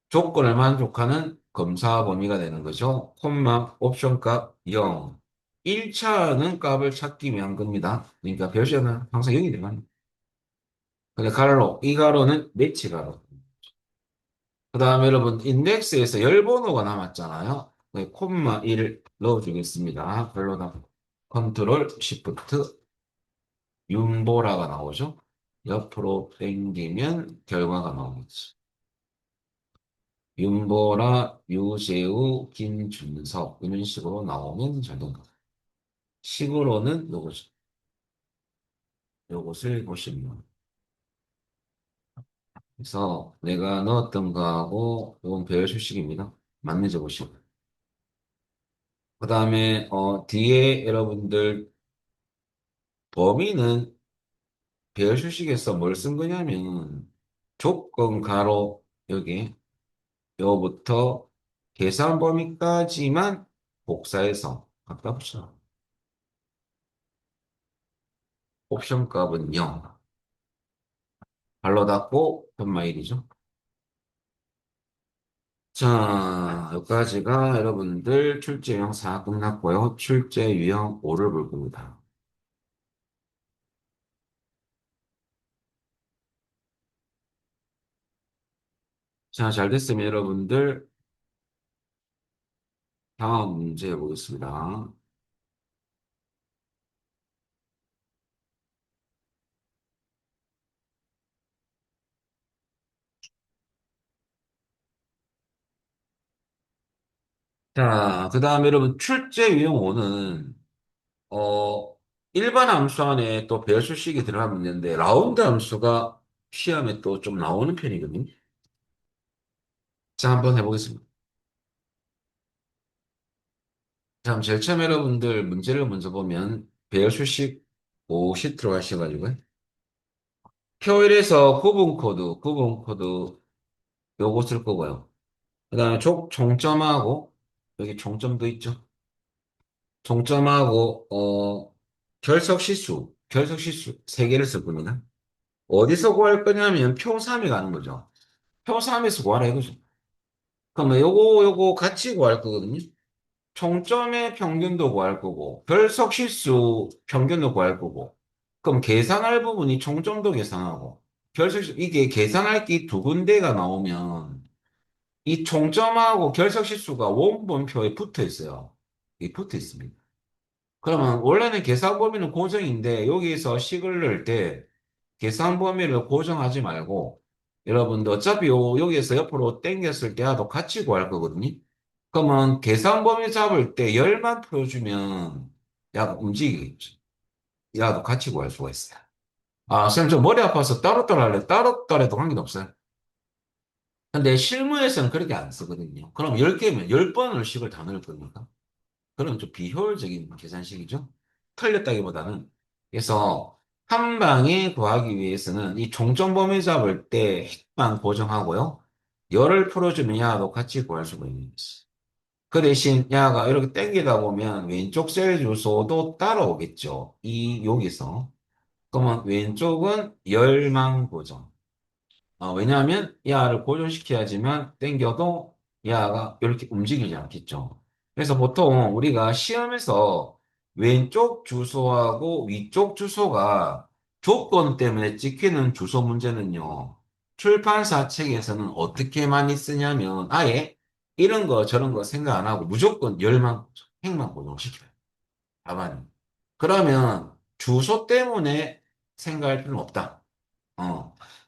조건을 만족하는 검사 범위가 되는 거죠. 콤마 옵션 값 0. 1차는 값을 찾기 위한 겁니다. 그러니까 별시는 항상 0이 되만. 근데 가로, 이 가로는 매치 가로. 그 다음에 여러분 인덱스에서 열 번호가 남았잖아요. 네, 콤마 1을 넣어주겠습니다. 별로다. 컨트롤 시프트 윤보라가 나오죠. 옆으로 당기면 결과가 나오겠지. 윤보라, 유재우, 김준석 이런 식으로 나오면 자동화. 식으로는 요거죠. 요것을 보시면. 그래서 내가 넣었던 거하고 이건 배열 수식입니다. 맞는지 보시고. 그 다음에 뒤에 여러분들 범위는 배열 수식에서 뭘 쓴 거냐면 조건 가로 여기 요부터 계산 범위까지만 복사해서 갖다 붙여. 옵션 값은 0. 발로 닫고 편마일이죠. 자, 여기까지가 여러분들 출제 유형 4 끝났고요. 출제 유형 5를 볼 겁니다. 자, 잘 됐으면 여러분들 다음 문제 보겠습니다. 자, 그 다음에 여러분 출제 유형 5는 어, 일반 함수 안에 또 배수식이 들어가면 있는데 라운드 함수가 시험에 또 좀 나오는 편이거든요. 자, 한번 해보겠습니다. 자, 그럼 제일 처음 여러분들 문제를 먼저 보면 배열수식 5시 들어가셔가지고 표일에서 구분 코드 요거 쓸 거고요. 그 다음에 종점하고 여기 종점도 있죠. 총점하고, 결석시수 세 개를 쓸 겁니다. 어디서 구할 거냐면 표 3에 가는 거죠. 표 3에서 구하라 이거죠. 그러면 요거 같이 구할 거거든요. 총점의 평균도 구할 거고, 결석실수 평균도 구할 거고, 그럼 계산할 부분이 총점도 계산하고, 결석실, 이게 계산할 게 두 군데가 나오면, 이 총점하고 결석실수가 원본표에 붙어 있어요. 이 붙어 있습니다. 그러면 원래는 계산 범위는 고정인데, 여기서 식을 넣을 때, 계산 범위를 고정하지 말고, 여러분들 어차피 여기에서 옆으로 당겼을 때와도 같이 구할 거거든요. 그러면 계산 범위 잡을 때 열만 풀어주면 야가 움직이겠죠. 야도 같이 구할 수가 있어요. 아, 쌤, 저 머리 아파서 따로따로 할래. 따로따로 해도 관계는 없어요. 근데 실무에서는 그렇게 안 쓰거든요. 그럼 10개면 10번을 식을 다 넣을 겁니까? 그럼 좀 비효율적인 계산식이죠. 틀렸다기보다는. 그래서 한 방에 구하기 위해서는 이 종점 범위 잡을 때 핵만 고정하고요. 열을 풀어주면 야도 같이 구할 수가 있는 거죠. 그 대신 야가 이렇게 당기다 보면 왼쪽 셀 주소도 따라오겠죠. 여기서. 그러면 왼쪽은 열망 고정. 왜냐하면 야를 고정시켜야지만 당겨도 야가 이렇게 움직이지 않겠죠. 그래서 보통 우리가 시험에서 왼쪽 주소하고 위쪽 주소가 조건 때문에 찍히는 주소 문제는요. 출판사 책에서는 어떻게 많이 쓰냐면 아예 이런 거 저런 거 생각 안 하고 무조건 열만, 행만 고정시켜요. 답안이. 그러면 주소 때문에 생각할 필요는 없다.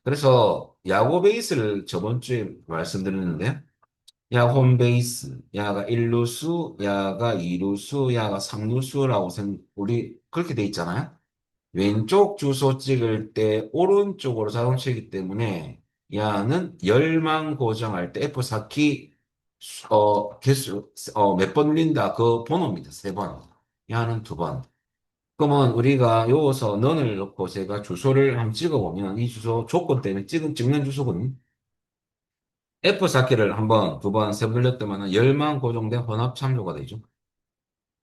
그래서 야구 베이스를 저번 주에 말씀드렸는데, 야 홈베이스, 야가 1루수, 야가 2루수, 야가 3루수라고 우리 그렇게 돼 있잖아요. 왼쪽 주소 찍을 때 오른쪽으로 자동 치기 때문에 야는 열만 고정할 때 F4키 개수 몇 번 눌린다 그 번호입니다. 세 번. 야는 두 번. 그러면 우리가 여기서 넌을 넣고 제가 주소를 한번 찍어보면 이 주소 조건 때문에 찍는 주소거든요. F4키를 한 번, 두 번, 세 번 눌렸더만 열만 고정된 혼합 참조가 되죠.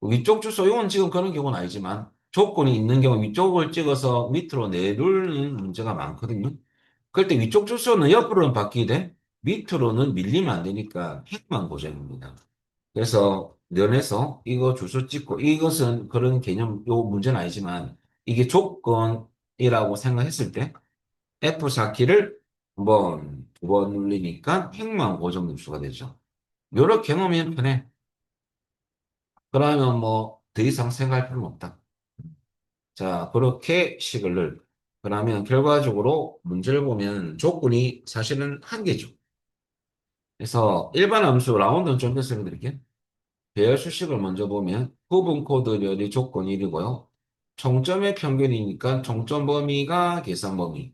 위쪽 주소, 이건 지금 그런 경우는 아니지만 조건이 있는 경우 위쪽을 찍어서 밑으로 내리는 문제가 많거든요. 그럴 때 위쪽 주소는 옆으로는 바뀌되 밑으로는 밀리면 안 되니까 핵만 고정입니다. 그래서 면에서 이거 주소 찍고 이것은 그런 개념, 요 문제는 아니지만 이게 조건이라고 생각했을 때 F4키를 한 번, 두 번 눌리니까 핵만 고정 누수가 되죠. 요렇게 해놓으면 편해. 그러면 뭐 더 이상 생각할 필요는 없다. 자, 그렇게 식을 넣을. 그러면 결과적으로 문제를 보면 조건이 사실은 한 개죠. 그래서 일반 함수 라운드는 좀 더 설명드릴게요. 배열 수식을 먼저 보면 구분 코드별이 조건 1이고요. 총점의 평균이니까 총점 범위가 계산 범위.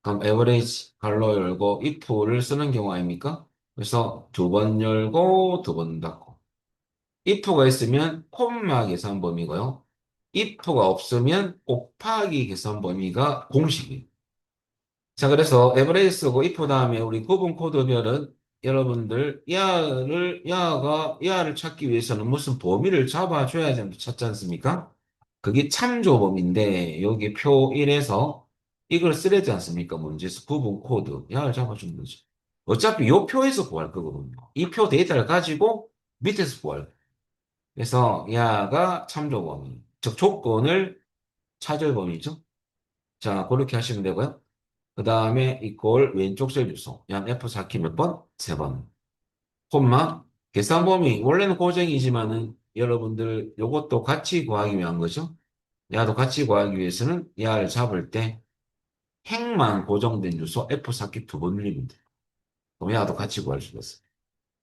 그럼 average 갈로 열고 if를 쓰는 경우 아닙니까? 그래서 두 번 열고 두 번 닫고. if가 있으면 콤마 계산 범위고요. if가 없으면 곱하기 계산 범위가 공식이에요. 자, 그래서 에버레이지 쓰고 if 다음에 우리 구분 코드별은 여러분들 야를 찾기 위해서는 무슨 범위를 잡아줘야 찾지 않습니까? 그게 참조 범위인데 여기 표 1에서 이걸 쓰려지 않습니까? 문제에서 구분 코드 야를 잡아주는 거죠. 어차피 요 표에서 구할 거거든요. 이 표 데이터를 가지고 밑에서 구할 거예요. 그래서 야가 참조 범위, 즉 조건을 찾을 범위죠. 자, 그렇게 하시면 되고요. 그 다음에 이꼴 왼쪽 셀 주소. 양 F4키 몇 번? 세 번. 콤마. 계산 범위. 원래는 고정이지만은 여러분들 요것도 같이 구하기 위한 거죠. 야도 같이 구하기 위해서는 야를 잡을 때 행만 고정된 주소 F4키 두 번 눌리면 돼. 그럼 야도 같이 구할 수가 있어요.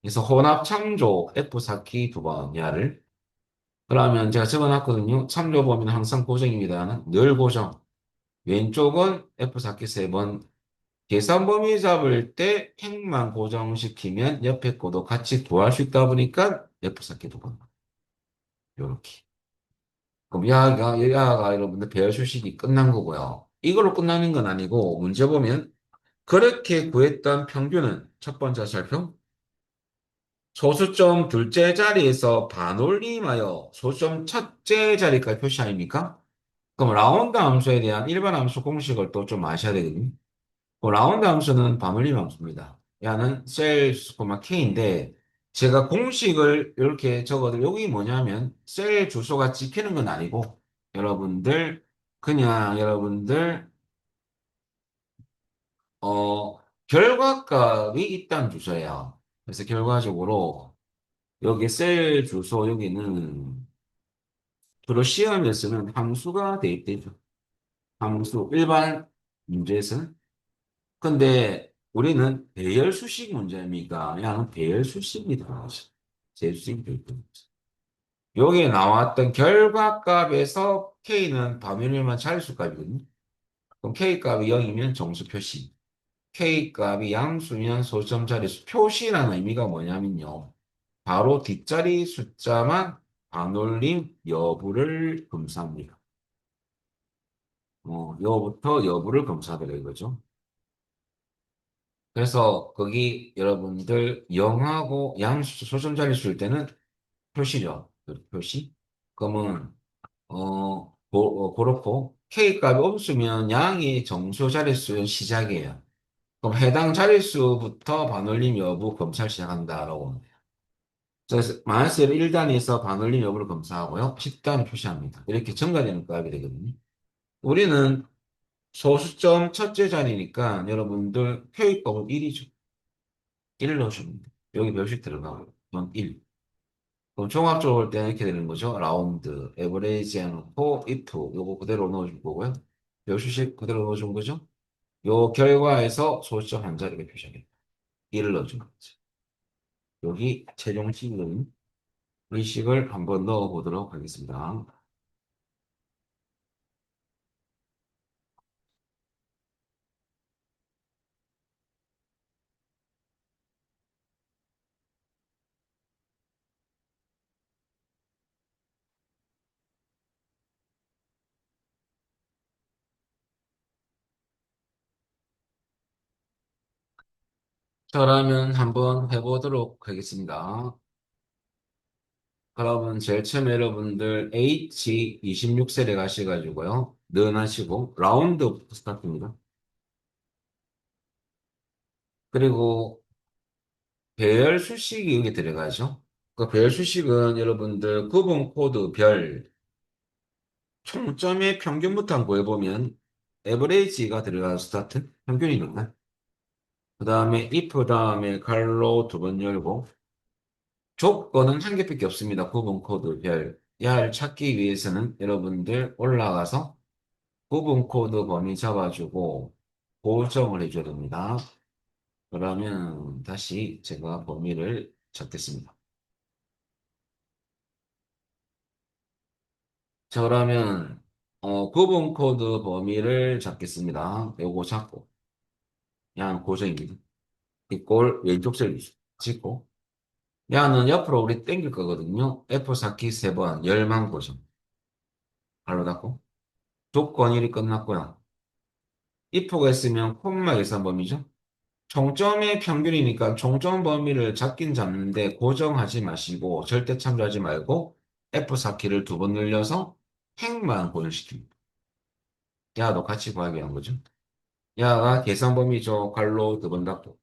그래서 혼합 참조 F4키 두 번 야를. 그러면 제가 적어놨거든요. 참조 범위는 항상 고정입니다는 늘 고정. 왼쪽은 F4키 세 번, 계산 범위 잡을 때 행만 고정시키면 옆에 거도 같이 구할 수 있다 보니까 F4키 두 번. 요렇게. 그럼 야가 여러분들 배열 수식이 끝난 거고요. 이걸로 끝나는 건 아니고 문제 보면 그렇게 구했던 평균은 첫 번째 살펴 소수점 둘째 자리에서 반올림하여 소수점 첫째 자리까지 표시 아닙니까? 그럼 라운드 함수에 대한 일반 함수 공식을 또 좀 아셔야 되거든요. 그 라운드 함수는 반올림 함수입니다. 야는 셀 수코마 K인데 제가 공식을 이렇게 적어도 여기 뭐냐면 셀 주소가 찍히는 건 아니고 여러분들 그냥 여러분들 어 결과값이 있다는 주소예요. 그래서 결과적으로 여기 셀 주소 여기는 주로 시험에서는 함수가 대입되죠. 함수 일반 문제에서는. 근데 우리는 배열수식 문제입니까? 그냥 배열수식이 들어가죠. 재수식이 들어가죠. 여기에 나왔던 결과값에서 K는 반면일만 차일수값이거든요. 그럼 K값이 0이면 정수 표시. K값이 양수면 소점 자릿수. 표시라는 의미가 뭐냐면요. 바로 뒷자리 숫자만 반올림 여부를 검사합니다. 여부터 여부를 검사하더라 이거죠. 그래서 거기 여러분들 영하고 양수 소점 자릿수일 때는 표시죠. 그 표시. 그러면 그렇고 K 값이 없으면 양이 정수 자릿수의 시작이에요. 그럼 해당 자릿수부터 반올림 여부 검사를 시작한다라고 합니다. 그래서 마이너스 1단에서 반올림 여부를 검사하고요. 10단을 표시합니다. 이렇게 첨가되는 값이 되거든요. 우리는 소수점 첫째 자리니까 여러분들 표기값은 1이죠. 1을 넣어주면 돼요. 여기 몇씩 들어가고 이건 1. 그럼 종합적으로 볼 때는 이렇게 되는 거죠. 라운드, 에버레이지 해놓고 if 요거 그대로 넣어줄 거고요. 몇씩 그대로 넣어준 거죠. 요 결과에서 소수점 한 자리를 표시하겠다. 1을 넣어준 거죠. 여기 최종 식은 의식을 한번 넣어보도록 하겠습니다. 자, 그러면 한번 해보도록 하겠습니다. 그러면 제일 처음에 여러분들 H26셀에 가셔가지고요. 는 하시고 라운드부터 스타트입니다. 그리고 배열 수식이 여기 들어가죠. 그 배열 수식은 여러분들 구분 코드 별 총점의 평균부터 한번 구해보면 에버레이지가 들어가는 스타트 평균이니까. 그 다음에 if 다음에 갈로 두 번 열고 조건은 한 개밖에 없습니다. 구분 코드 별. 야를 찾기 위해서는 여러분들 올라가서 구분 코드 범위 잡아주고 고정을 해줘야 됩니다. 그러면 다시 제가 범위를 잡겠습니다. 자, 그러면 구분 코드 범위를 잡겠습니다. 요거 잡고 그냥 고정입니다. 이꼴 왼쪽 셀 찍고 야는 옆으로 우리 땡길 거거든요. F4키 3번 열만 고정 발로 닫고 조건 일이 끝났고요. if가 있으면 콤마 계산 범위죠. 총점의 평균이니까 총점 범위를 잡긴 잡는데 고정하지 마시고 절대 참조하지 말고 F4키를 두 번 늘려서 행만 고정시킵니다. 야도 같이 구하게 한 거죠. 야가 계산 범위죠. 갈로 두 번 닫고.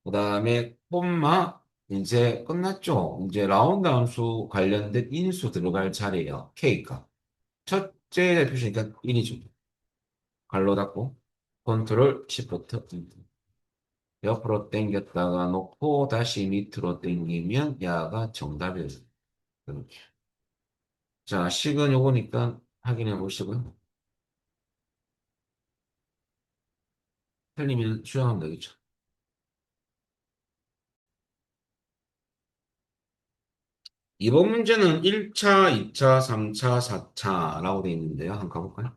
그 다음에 콤마 이제 끝났죠. 이제 라운드 함수 관련된 인수 들어갈 차례예요. K가. 첫째 표시니까 1이죠. 갈로 닫고 컨트롤 시프트 옆으로 당겼다가 놓고 다시 밑으로 당기면 야가 정답이에요. 이렇게. 자, 식은 요거니까 확인해 보시고요. 틀리면 수정하면 되겠죠. 이번 문제는 1차, 2차, 3차, 4차라고 되어 있는데요. 한번 가볼까요?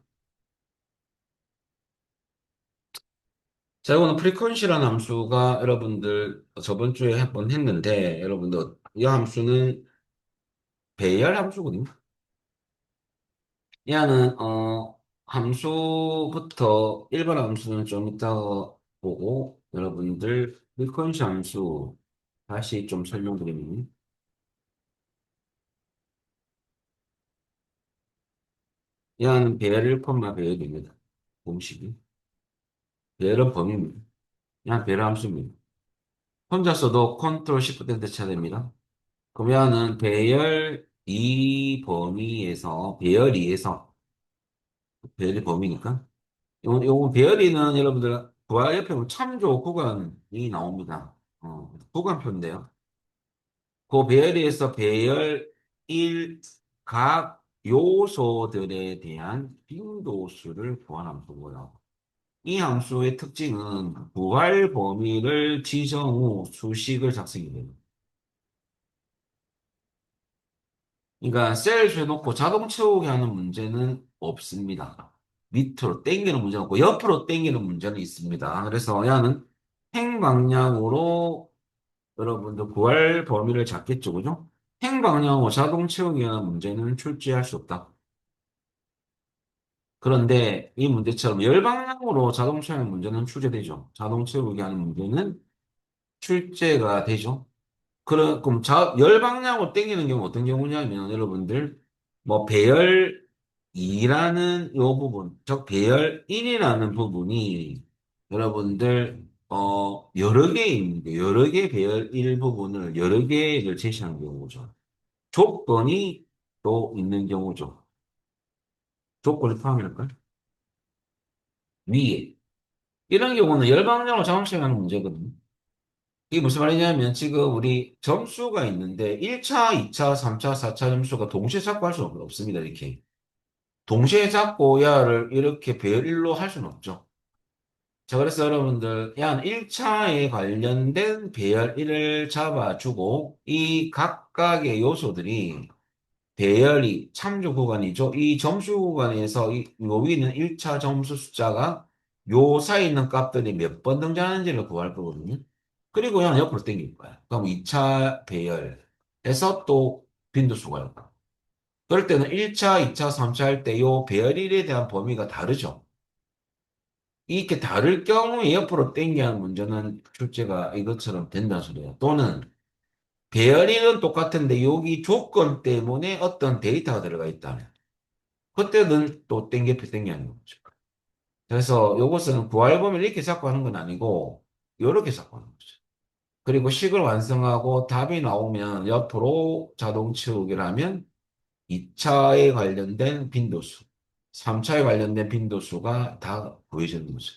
자, 이거는 프리퀀시라는 함수가 여러분들 저번 주에 한 번 했는데 여러분들 이 함수는 배열 함수거든요. 얘는 함수부터 일반 함수는 좀 이따가 보고 여러분들 프리퀀시 함수 다시 좀 설명드리면, 얘는 배열 1콤마 배열입니다. 공식이. 배열은 범위입니다. 그냥 배열 함수입니다. 혼자 써도 컨트롤 시프트 대체해야 됩니다. 그럼 얘는 배열 2 범위에서, 배열 2에서, 배열이 범위니까. 요거 배열이는 여러분들 부하 옆에 보면 참조 구간이 나옵니다. 구간표인데요. 그 배열에서 배열 1 각 요소들에 대한 빈도수를 구한 함수고요. 이 함수의 특징은 부활 범위를 지정 후 수식을 작성이 됩니다. 그러니까 셀 해놓고 자동 채우게 하는 문제는 없습니다. 밑으로 당기는 문제는 없고 옆으로 당기는 문제는 있습니다. 그래서 야는 행방향으로 여러분들 구할 범위를 잡겠죠, 그죠? 행방향으로 자동 채우기 하는 문제는 출제할 수 없다. 그런데 이 문제처럼 열방향으로 자동 채우기 문제는 출제되죠. 자동 채우기 하는 문제는 출제가 되죠. 그럼 열방향으로 땡기는 경우 어떤 경우냐면 여러분들 뭐 배열 2라는 요 부분, 즉 배열 1이라는 부분이 여러분들 여러 개 있는데 여러 개 배열 1 부분을 여러 개를 제시하는 경우죠. 조건이 또 있는 경우죠. 조건을 포함할까요? 위에. 이런 경우는 열방향으로 자동차하는 문제거든요. 이게 무슨 말이냐면 지금 우리 점수가 있는데 1차, 2차, 3차, 4차 점수가 동시에 잡고 할 수는 없습니다. 이렇게. 동시에 잡고 야를 이렇게 배열일로 할 수는 없죠. 자, 그래서 여러분들 야 1차에 관련된 배열일을 잡아주고 이 각각의 요소들이 배열이 참조 구간이죠. 이 점수 구간에서 요 위는 1차 점수 숫자가 요 사이에 있는 값들이 몇 번 등장하는지를 구할 거거든요. 그리고 그냥 옆으로 당길 거야. 그럼 2차 배열에서 또 빈도수가 있고. 그럴 때는 1차, 2차, 3차 할 때 요 배열일에 대한 범위가 다르죠. 이렇게 다를 경우에 옆으로 당겨 하는 문제는 출제가 이것처럼 된다는 소리예요. 또는 배열일은 똑같은데 여기 조건 때문에 어떤 데이터가 들어가 있다. 그때는 또 땡겨 하는 거죠. 그래서 요것은 구할범위를 이렇게 잡고 하는 건 아니고 요렇게 잡고 하는 거죠. 그리고 식을 완성하고 답이 나오면 옆으로 자동 치우기를 하면 2차에 관련된 빈도수, 3차에 관련된 빈도수가 다 구해지는 거죠.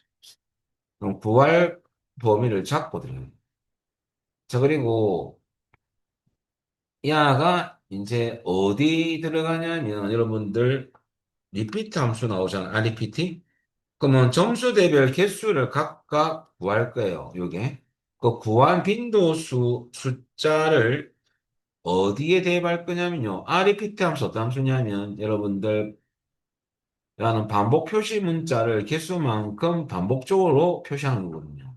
그럼 구할 범위를 잡고 들어가요. 자, 그리고 야가 이제 어디 들어가냐면 여러분들 리피트 함수 나오잖아요. 아, 리피트? 그러면 점수 대별 개수를 각각 구할 거예요. 요게. 그 구한 빈도수 숫자를 어디에 대입할 거냐면요. REPT 함수 어떤 함수냐면 여러분들 라는 반복 표시 문자를 개수만큼 반복적으로 표시하는 거거든요.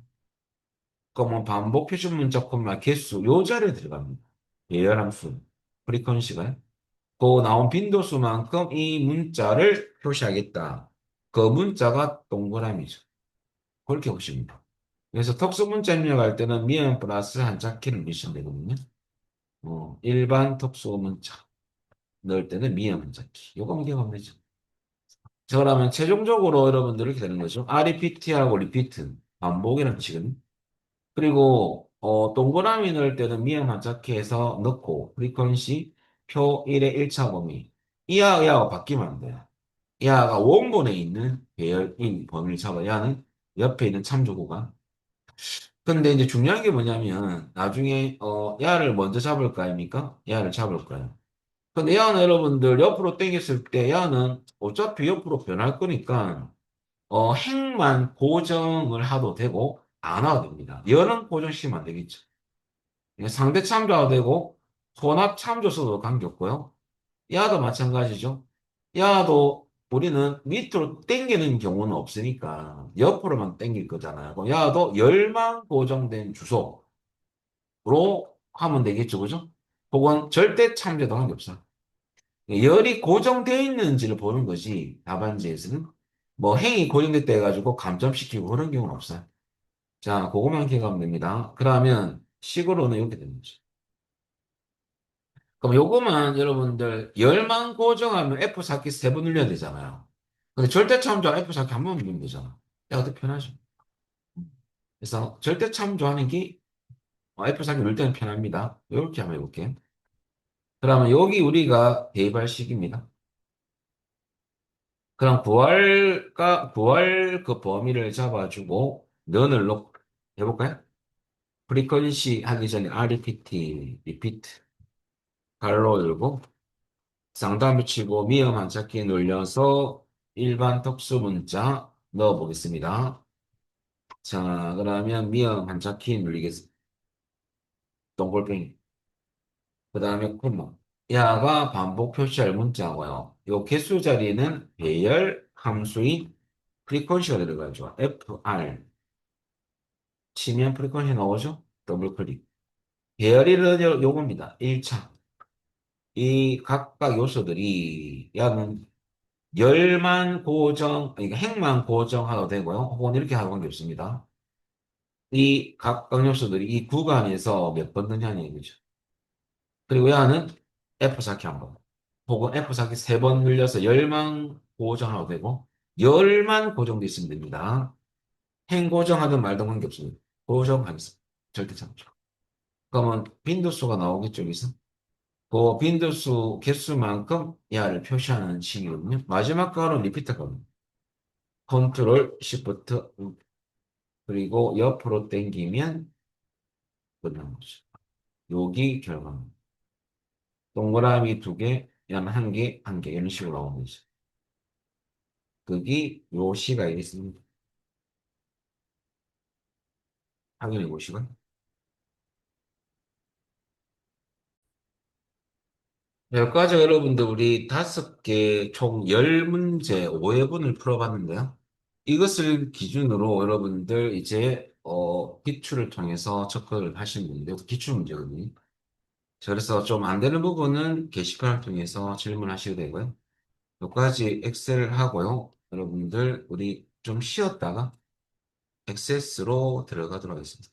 그러면 반복 표시 문자 콤마 개수 요 자리에 들어갑니다. 예열 함수 프리퀀시가 그 나온 빈도수만큼 이 문자를 표시하겠다. 그 문자가 동그라미죠. 그렇게 보시면 돼요. 그래서 특수 문자 입력할 때는 미음 플러스 한자 키를 넣으시면 되거든요. 일반 특수 문자 넣을 때는 미음 한자 키. 요거만 기억하면 되죠. 자, 그러면 최종적으로 여러분들 이렇게 되는 거죠. REPT하고 리피트, 반복이라는 식은. 그리고, 동그라미 넣을 때는 미음 한자키에서 넣고, 프리퀀시 표 1의 1차 범위. 이하, 의하가 바뀌면 안 돼요. 이하가 원본에 있는 배열인 범위를 잡아야 하는 옆에 있는 참조구가. 근데 이제 중요한 게 뭐냐면, 나중에, 야를 먼저 잡을 거 아닙니까? 야를 잡을 거예요. 근데 야는 여러분들 옆으로 당겼을 때 야는 어차피 옆으로 변할 거니까 행만 고정을 하도 되고 안 와도 됩니다. 여는 고정시키면 안 되겠죠. 상대 참조도 되고 혼합 참조 써도 관계없고요. 야도 마찬가지죠. 야도 우리는 밑으로 당기는 경우는 없으니까 옆으로만 당길 거잖아요. 그럼 야도 열만 고정된 주소로 하면 되겠죠. 그죠? 혹은 절대 참조도 관계없어요. 열이 고정되어 있는지를 보는 거지, 답안지에서는. 뭐, 행이 고정됐다 해가지고 감점시키고 그런 경우는 없어요. 자, 그거만 기억하면 됩니다. 그러면 식으로는 이렇게 되는 거죠. 그럼 요거만 여러분들 열만 고정하면 F4키 세 번 눌려야 되잖아요. 근데 절대 참조 F4키 한 번 누르면 되잖아. 야, 어떻게 편하죠? 그래서 절대 참조하는 게 F4키 누를 때는 편합니다. 이렇게 한번 해볼게요. 그러면 여기 우리가 대입할식입니다. 그럼 구할 그 범위를 잡아주고 면을 놓고 해볼까요? 프리퀀시 하기 전에 REPT, 리피트, 가로 열고 쌍따옴 붙이고 미음 한자키 눌려서 일반 특수 문자 넣어보겠습니다. 자, 그러면 미음 한자키 눌리겠습니다. 동글뱅이. 그 다음에 콤마. 야가 반복 표시할 문자고요. 요 개수 자리는 배열 함수인 프리퀀시가 들어가죠. FR 치면 프리퀀시 나오죠? 더블 클릭. 배열이는 요겁니다. 1차. 이 각각 요소들이 야는 열만 고정, 그러니까 행만 고정하도 되고요. 혹은 이렇게 하고 관계없습니다. 이 각각 요소들이 이 구간에서 몇 번 넣냐는 얘기죠. 그리고 야는 F4키 한 번, 혹은 F4키 세 번 늘려서 열만 고정하도 되고, 열만 고정도 있으면 됩니다. 행 고정하든 말든 관계없습니다. 고정하겠습니다. 절대 참죠. 그러면 빈도수가 나오겠죠, 여기서? 그 빈도수 개수만큼 야를 표시하는 식이거든요. 마지막 가로 리피터 가로. 컨트롤 시프트 그리고 옆으로 당기면 끝나는 거죠. 여기 결과입니다. 동그라미 두 개, 양 한 개, 한 개 이런 식으로 나오는 거죠. 그게 요 시가 있습니다. 확인해 보시고요. 여기까지 여러분들 우리 다섯 개 총 10문제 5회분을 풀어봤는데요. 이것을 기준으로 여러분들 이제 기출을 통해서 접근을 하시면 되는데 기출 문제거든요. 그래서 좀 안 되는 부분은 게시판을 통해서 질문하셔도 되고요. 여기까지 엑셀 하고요. 여러분들 우리 좀 쉬었다가 액세스로 들어가도록 하겠습니다.